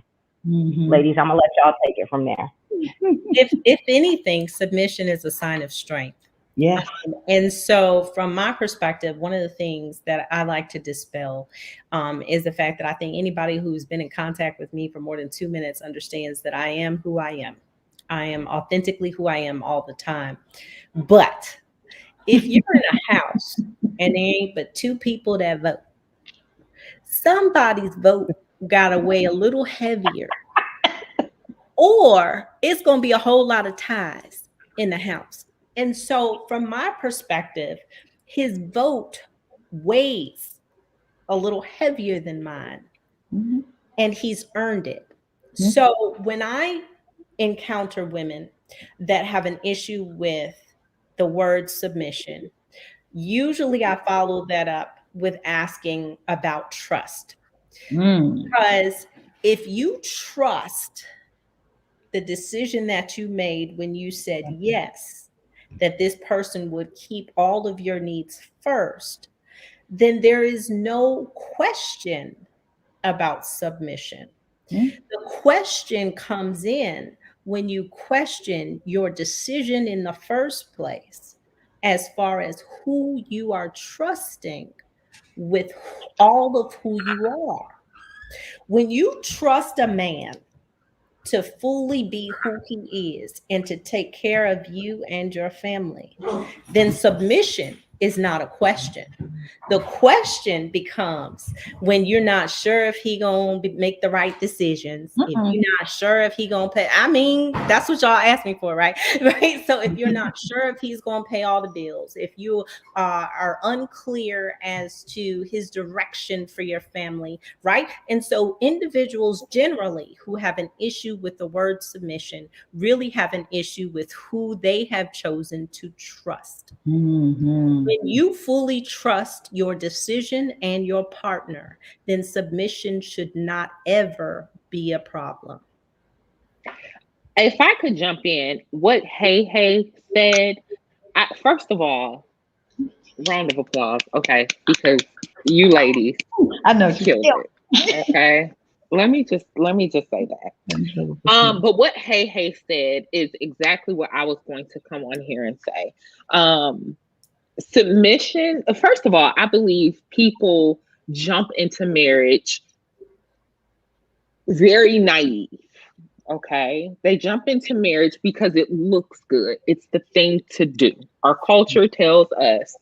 Ladies, I'm gonna let y'all take it from there. If anything, submission is a sign of strength. Yeah. And so from my perspective, one of the things that I like to dispel is the fact that I think anybody who's been in contact with me for more than 2 minutes understands that I am who I am. I am authentically who I am all the time. But if you're in a house and there ain't but 2 people that vote, somebody's vote gotta weigh a little heavier, or it's gonna be a whole lot of ties in the house. And so from my perspective, his vote weighs a little heavier than mine, and he's earned it. So when I encounter women that have an issue with the word submission, usually I follow that up with asking about trust. Because if you trust the decision that you made when you said yes, that this person would keep all of your needs first, then there is no question about submission. The question comes in when you question your decision in the first place, as far as who you are trusting with all of who you are. When you trust a man to fully be who he is and to take care of you and your family, then submission is not a question. The question becomes when you're not sure if he gonna make the right decisions, if you're not sure if he gonna pay. I mean, that's what y'all asked me for, right? Right. So if you're not sure if he's gonna pay all the bills, if you are unclear as to his direction for your family, right? And so individuals generally who have an issue with the word submission really have an issue with who they have chosen to trust. When you fully trust your decision and your partner, then submission should not ever be a problem. If I could jump in, what Hey said, first of all, round of applause, okay, because you ladies, I know killed it. Okay, let me just say that. But what Hey said is exactly what I was going to come on here and say. Submission, first of all, I believe people jump into marriage very naive. Okay, they jump into marriage because it looks good. It's the thing to do. Our culture tells us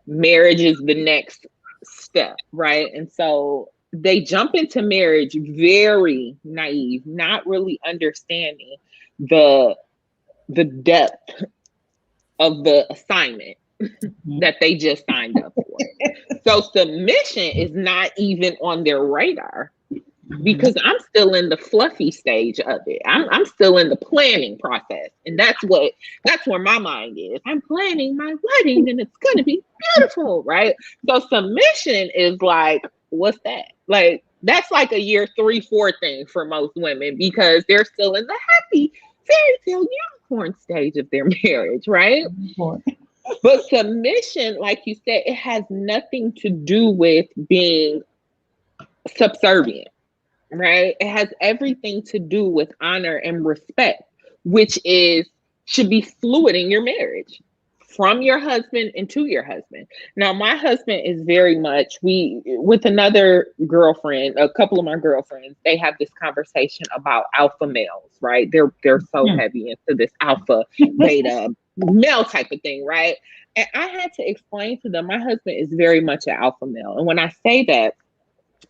marriage is the next step, right? And so they jump into marriage very naive, not really understanding the depth of the assignment that they just signed up for. So submission is not even on their radar, because I'm still in the fluffy stage of it. I'm still in the planning process. And that's where my mind is. I'm planning my wedding and it's going to be beautiful, right? So submission is like, what's that? Like, that's like a year 3-4 thing for most women, because they're still in the happy fairy tale unicorn stage of their marriage, right? But submission, like you said, it has nothing to do with being subservient, right? It has everything to do with honor and respect, which is should be fluid in your marriage from your husband and to your husband. Now, my husband is very much we with another girlfriend, a couple of my girlfriends, they have this conversation about alpha males, right? They're so heavy into this alpha beta male type of thing, right? And I had to explain to them my husband is very much an alpha male. And when I say that,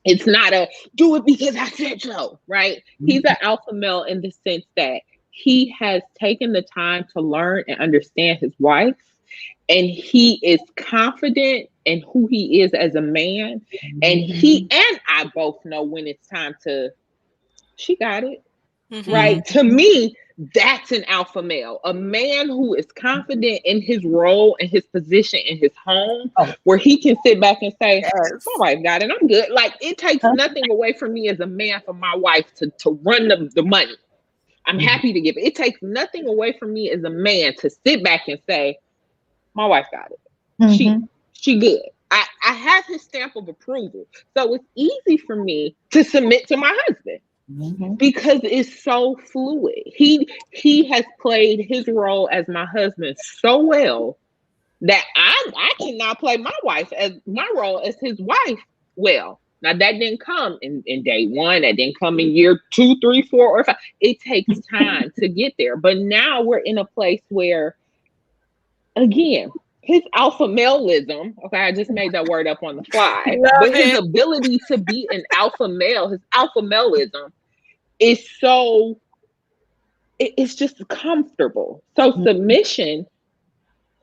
it's not a do it because I said so, right? He's an alpha male in the sense that he has taken the time to learn and understand his wife, and he is confident in who he is as a man. And he and I both know when it's time to, she got it, right? To me, that's an alpha male, a man who is confident in his role and his position in his home, where he can sit back and say, my wife got it, I'm good. Like, it takes nothing away from me as a man for my wife to run the money. I'm happy to give it. It takes nothing away from me as a man to sit back and say, my wife got it. She good. I have his stamp of approval. So it's easy for me to submit to my husband. Because it's so fluid. He has played his role as my husband so well that I can now play my wife as my role as his wife well. Now that didn't come in day one, that didn't come in year 2, 3, 4, or 5. It takes time to get there. But now we're in a place where, again, his alpha maleism, okay, I just made that word up on the fly, but his ability to be an alpha male, his alpha maleism, is so, it's just comfortable. So submission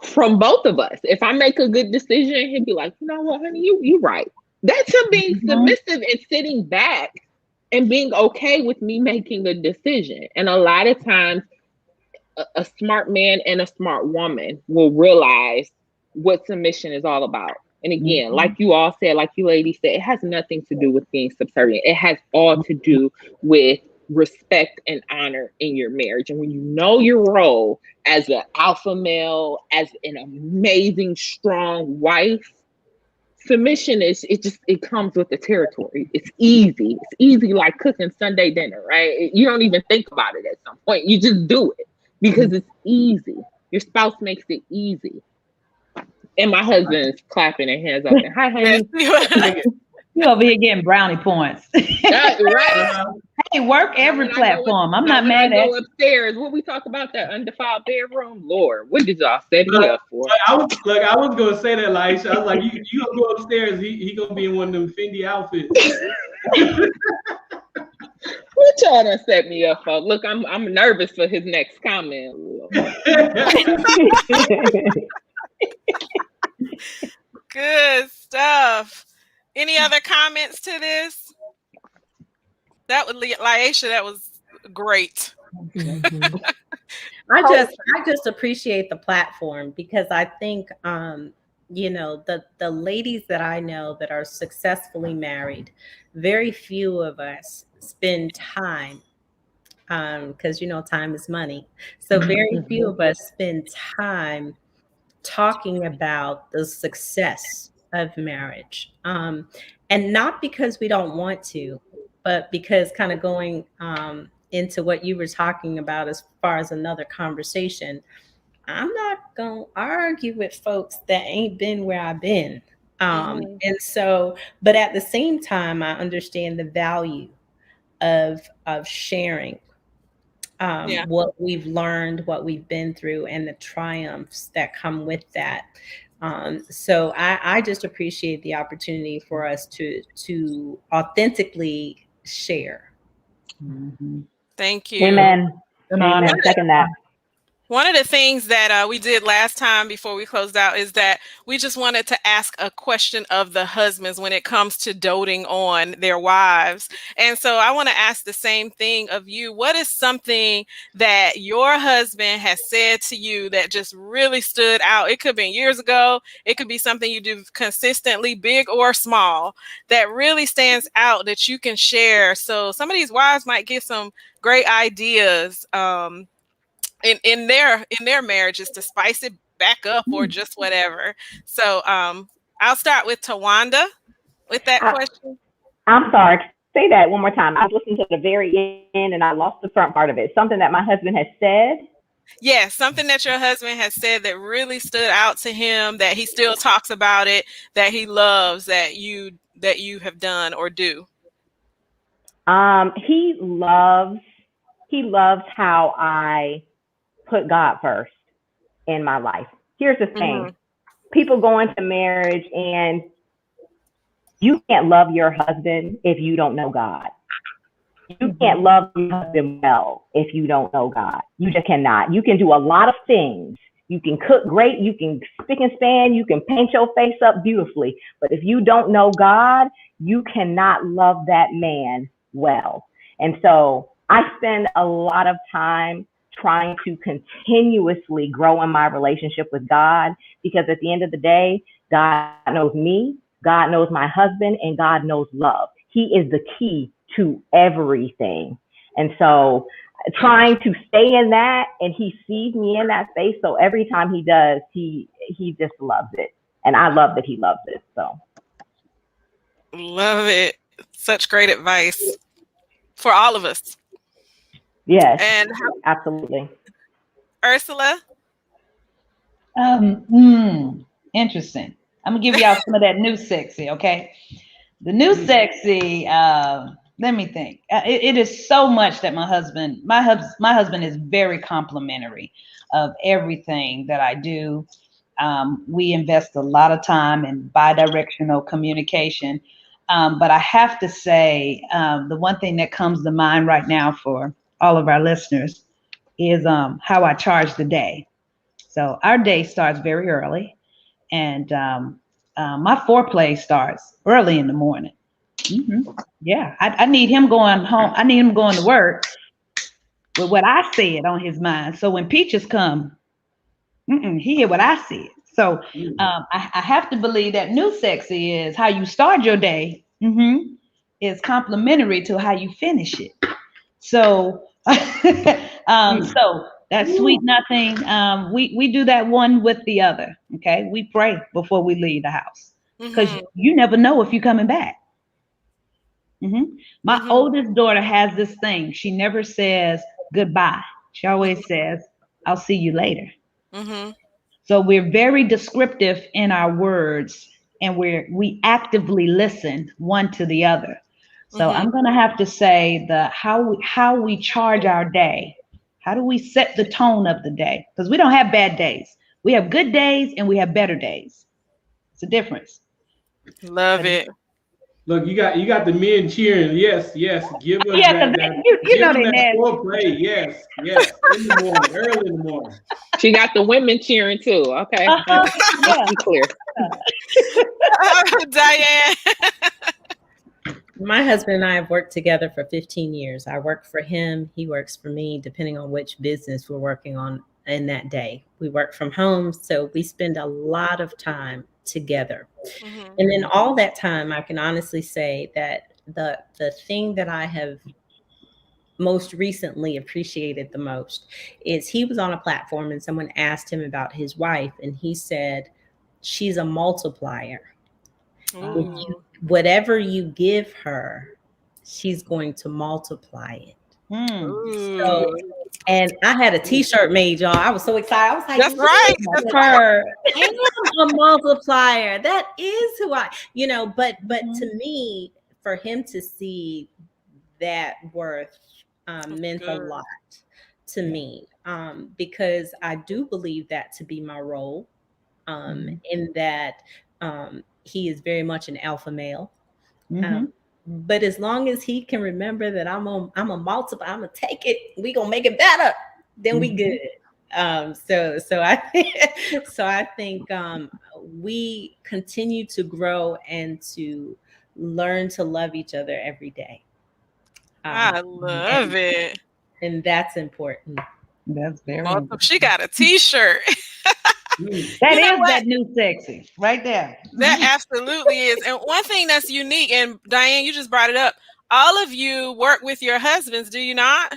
from both of us. If I make a good decision, he'd be like, you know what, honey, you right. That's him being submissive and sitting back and being okay with me making a decision. And a lot of times, a smart man and a smart woman will realize what submission is all about. And again, like you all said, like you ladies said, it has nothing to do with being subservient. It has all to do with respect and honor in your marriage. And when you know your role as an alpha male, as an amazing, strong wife, submission is, it comes with the territory. It's easy. It's easy like cooking Sunday dinner, right? You don't even think about it at some point. You just do it because it's easy. Your spouse makes it easy. And my husband is clapping and hands up. Hi, honey. You over here getting brownie points. Right. Hey, work every platform. I'm not mad at. Go upstairs. What we talk about, that undefiled bedroom? Lord, what did y'all set me up for? I was gonna say that, Laisha. I was like, you gonna go upstairs? He gonna be in one of them Fendi outfits. What y'all done set me up for? Look, I'm nervous for his next comment. Good stuff. Any other comments to this? That would LyAshia, that was great. I just appreciate the platform because I think you know, the ladies that I know that are successfully married, very few of us spend time because you know time is money. So very few of us spend time talking about the success of marriage. And not because we don't want to, but because kind of going into what you were talking about as far as another conversation, I'm not going to argue with folks that ain't been where I've been. And so, but at the same time, I understand the value of sharing what we've learned, what we've been through, and the triumphs that come with that. So I just appreciate the opportunity for us to authentically share. Thank you. Amen. Amen. Second that. One of the things that we did last time before we closed out is that we just wanted to ask a question of the husbands when it comes to doting on their wives. And so I want to ask the same thing of you. What is something that your husband has said to you that just really stood out? It could be years ago. It could be something you do consistently, big or small, that really stands out that you can share. So some of these wives might get some great ideas in their marriages to spice it back up or just whatever. So I'll start with Tawanda with that question. I'm sorry. Say that one more time. I was listening to the very end and I lost the front part of it. Something that my husband has said. Yes, something that your husband has said that really stood out to him, that he still talks about it, that he loves, that you have done or do. He loves how I put God first in my life. Here's the thing. People go into marriage and you can't love your husband if you don't know God. You can't love your husband well if you don't know God. You just cannot. You can do a lot of things. You can cook great. You can spick and span. You can paint your face up beautifully. But if you don't know God, you cannot love that man well. And so I spend a lot of time trying to continuously grow in my relationship with God, because at the end of the day, God knows me, God knows my husband, and God knows love. He is the key to everything. And so trying to stay in that, and he sees me in that space. So every time he does, he just loves it. And I love that he loves it. So love it. Such great advice for all of us. Yes. And absolutely. Ursula? Interesting. I'm gonna give y'all some of that new sexy, okay? The new sexy, let me think. It is so much that my husband is very complimentary of everything that I do. We invest a lot of time in bi-directional communication. But I have to say, the one thing that comes to mind right now for all of our listeners is how I charge the day. So our day starts very early, and my foreplay starts early in the morning. Yeah, I need him going home. I need him going to work with what I said on his mind. So when Peaches come, he hear what I said. So I have to believe that new sexy is how you start your day is complementary to how you finish it. So so that sweet nothing, we do that one with the other. Okay, we pray before we leave the house, because you never know if you're coming back. My oldest daughter has this thing. She never says goodbye. She always says, I'll see you later. So we're very descriptive in our words, and we actively listen one to the other. So I'm going to have to say how we charge our day. How do we set the tone of the day? Because we don't have bad days. We have good days and we have better days. It's a difference. Love it. Look, you got the men cheering. Yes, yes. Give us that foreplay. Yes, yes. In the morning, early in the morning. She got the women cheering too. Okay. Let's be clear. Diane. My husband and I have worked together for 15 years. I work for him. He works for me, depending on which business we're working on in that day. We work from home, so we spend a lot of time together. And in all that time, I can honestly say that the thing that I have most recently appreciated the most is he was on a platform and someone asked him about his wife, and he said, she's a multiplier. Whatever you give her, she's going to multiply it. So, and I had a t-shirt made, y'all. I was so excited. I was like, that's right. That's her. I am a multiplier. That is who I, but to me, for him to see that worth meant a lot to me, because I do believe that to be my role, in that he is very much an alpha male. But as long as he can remember that I'm a multiple, I'm gonna take it, we gonna make it better, then we good. So I think we continue to grow and to learn to love each other every day. I love it. And that's important. That's very important. She got a t-shirt. That is that new sexy right there. That absolutely is. And one thing that's unique, and Diane, you just brought it up. All of you work with your husbands, do you not?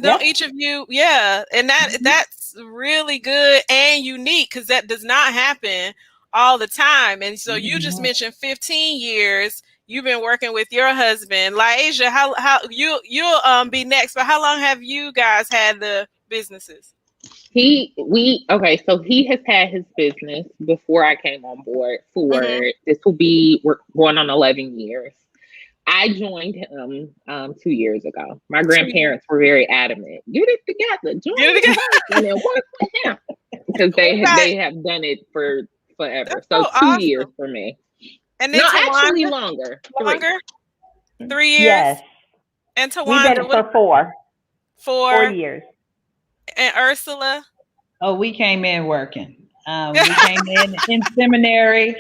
Don't each of you? Yeah. And that's really good and unique, because that does not happen all the time. And so you just mentioned 15 years. you've been working with your husband. LyAshia, how you'll be next, but how long have you guys had the businesses? So he has had his business before I came on board for we're going on 11 years. I joined him 2 years ago. My grandparents were very adamant. Get it together. Join it and then work with him. Because they have done it for forever. That's so 2 awesome. years for me. And then actually longer. 3 years? Yes. And Tawanda? We've been for 4. 4 years. And Ursula? Oh, we came in working. We came in seminary,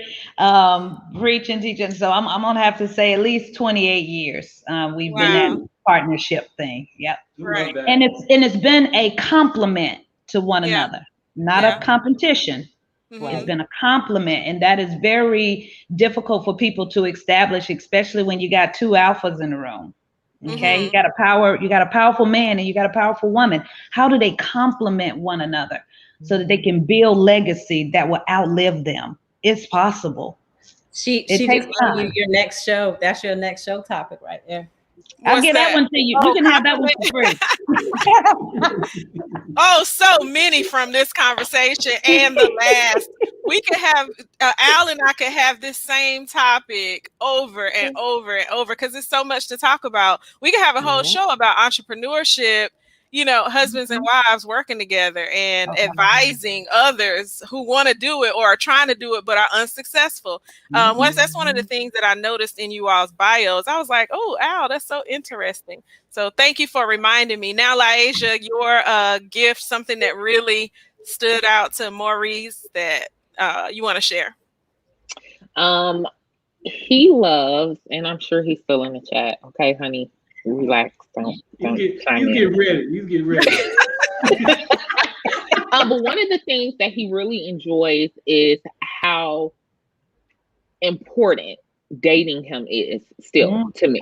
preaching, teaching. So I'm gonna have to say at least 28 years. We've been in partnership thing. Yep. Right. And it's been a compliment to one another, not a competition. It's been a compliment, and that is very difficult for people to establish, especially when you got 2 alphas in the room. Okay, you got a powerful man and you got a powerful woman. How do they complement one another so that they can build legacy that will outlive them? It's possible. She just gave you your next show. That's your next show topic right there. I'll get that one to you. You can have that one for free. Oh, so many from this conversation and the last. We could have Al and I could have this same topic over and over and over because there's so much to talk about. We could have a whole show about entrepreneurship, husbands and wives working together and advising others who want to do it or are trying to do it but are unsuccessful. That's one of the things that I noticed in you all's bios. I was like, oh, Al, that's so interesting. So thank you for reminding me. Now, LyAshia, your gift, something that really stood out to Maurice that you want to share. He loves, and I'm sure he's still in the chat. Okay, honey, relax. Don't you get ready. You get ready. But one of the things that he really enjoys is how important dating him is still to me.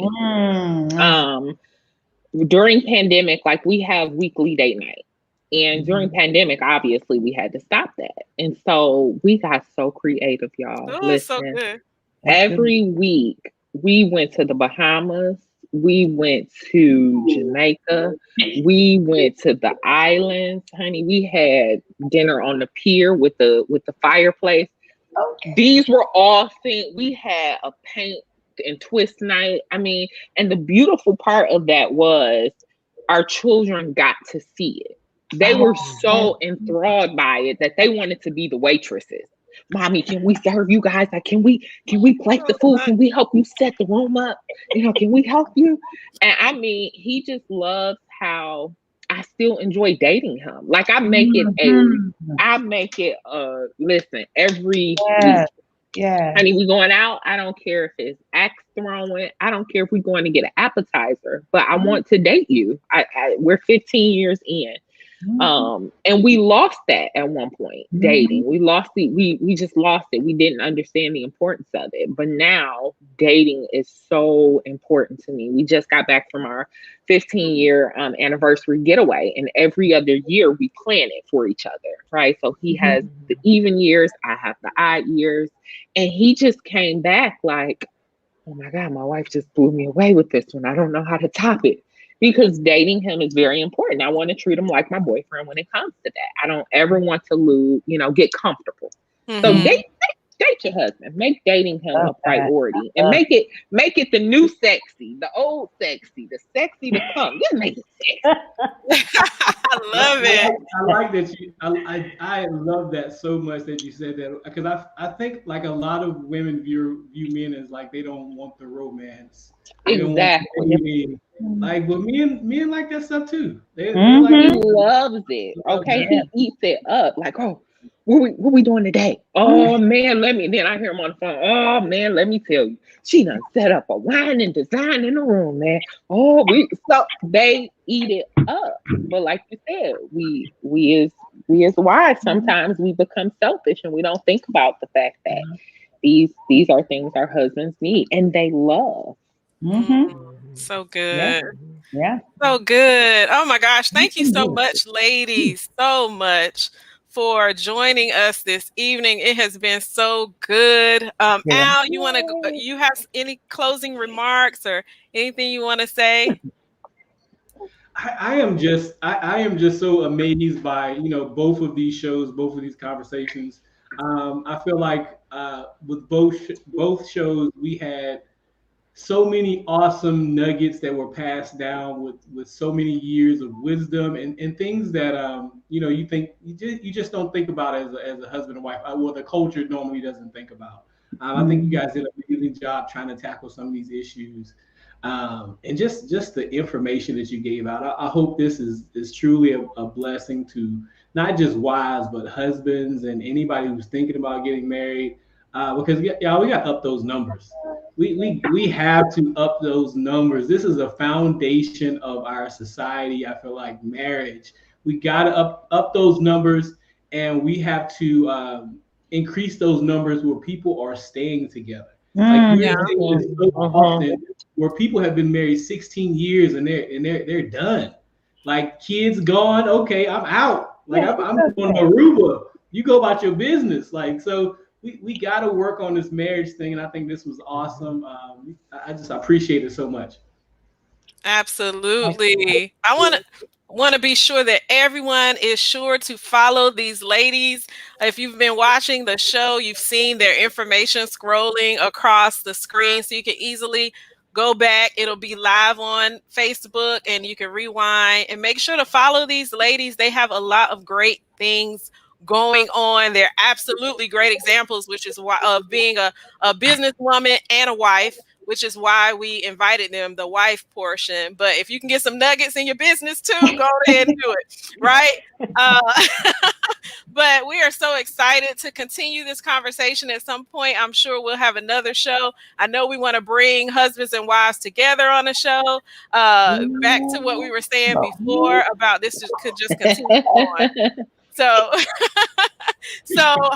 During pandemic, like we have weekly date night. And during pandemic, obviously, we had to stop that. And so we got so creative, y'all. Oh, listen, so good. Every week, we went to the Bahamas. We went to Jamaica. We went to the islands, honey. We had dinner on the pier with the fireplace. Okay. These were all things. We had a paint and twist night. I mean, and the beautiful part of that was our children got to see it. They were so enthralled by it that they wanted to be the waitresses. Mommy, can we serve you guys? Like, can we plate the food? Can we help you set the room up? Can we help you? And I mean, he just loves how I still enjoy dating him. Like I make it listen, every week. Yeah. Honey, we going out. I don't care if it's axe throwing. I don't care if we're going to get an appetizer, but I want to date you. We're 15 years in. And we lost that at one point, dating. We lost it. We just lost it. We didn't understand the importance of it. But now dating is so important to me. We just got back from our 15-year anniversary getaway. And every other year we plan it for each other, right? So he has the even years. I have the odd years. And he just came back like, oh my God, my wife just blew me away with this one. I don't know how to top it. Because dating him is very important. I want to treat him like my boyfriend when it comes to that. I don't ever want to lose, get comfortable. So date your husband. Make dating him a priority, and make it the new sexy, the old sexy, the sexy to come. Just make it sexy. I love it. I like that I love that so much that you said that, because I think like a lot of women view men as like they don't want the romance. Exactly. Like, but men like that stuff too. They like, he loves it. Okay, he eats it up. Like, oh, what we doing today? Oh man, then I hear him on the phone. Oh man, let me tell you, she done set up a wine and design in the room, man. Oh, so they eat it up. But like you said, we as wives sometimes we become selfish and we don't think about the fact that these are things our husbands need and they love. So good. Yeah. So good. Oh my gosh. Thank you so much, ladies. So much for joining us this evening. It has been so good. Al, you have any closing remarks or anything you want to say? I am just I am just so amazed by both of these shows, both of these conversations. I feel like with both shows we had so many awesome nuggets that were passed down with so many years of wisdom and things that you think you just don't think about as a husband and wife. Well, the culture normally doesn't think about. I think you guys did an amazing job trying to tackle some of these issues, and just the information that you gave out. I hope this is truly a blessing to not just wives but husbands and anybody who's thinking about getting married. Because yeah, we got to up those numbers. We have to up those numbers. This is a foundation of our society. I feel like marriage. We got to up those numbers, and we have to increase those numbers where people are staying together. Like we're seeing this so often, where people have been married 16 years and they're done. Like kids gone. Okay, I'm out. Like I'm going to Aruba. You go about your business. Like so. We got to work on this marriage thing, and I think this was awesome. I appreciate it so much. Absolutely. I want to be sure that everyone is sure to follow these ladies. If you've been watching the show, you've seen their information scrolling across the screen, so you can easily go back. It'll be live on Facebook, and you can rewind and make sure to follow these ladies. They have a lot of great things going on. They're absolutely great examples, which is why of being a businesswoman and a wife, which is why we invited them, the wife portion. But if you can get some nuggets in your business too, go ahead and do it, right? But we are so excited to continue this conversation. At some point, I'm sure we'll have another show. I know we want to bring husbands and wives together on a show. Back to what we were saying before about this could just continue on. So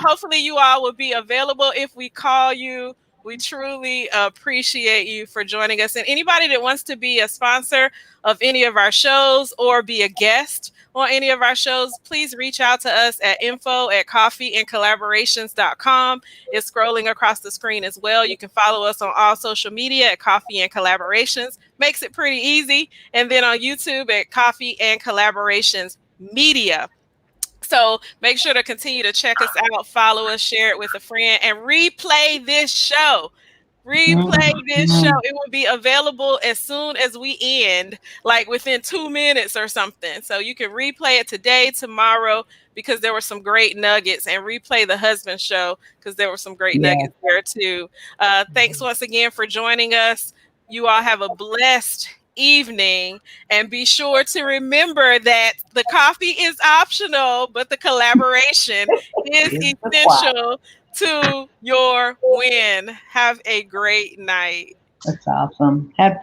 hopefully you all will be available if we call you. We truly appreciate you for joining us. And anybody that wants to be a sponsor of any of our shows or be a guest on any of our shows, please reach out to us at info@coffeeandcollaborations.com. It's scrolling across the screen as well. You can follow us on all social media at Coffee and Collaborations. Makes it pretty easy. And then on YouTube at Coffee and Collaborations Media. So make sure to continue to check us out, follow us, share it with a friend, and replay this show. It will be available as soon as we end, like within 2 minutes or something. So you can replay it today, tomorrow, because there were some great nuggets, and replay the husband show because there were some great nuggets there too. Thanks once again for joining us. You all have a blessed evening, and be sure to remember that the coffee is optional, but the collaboration is essential to your win. Have a great night. That's awesome.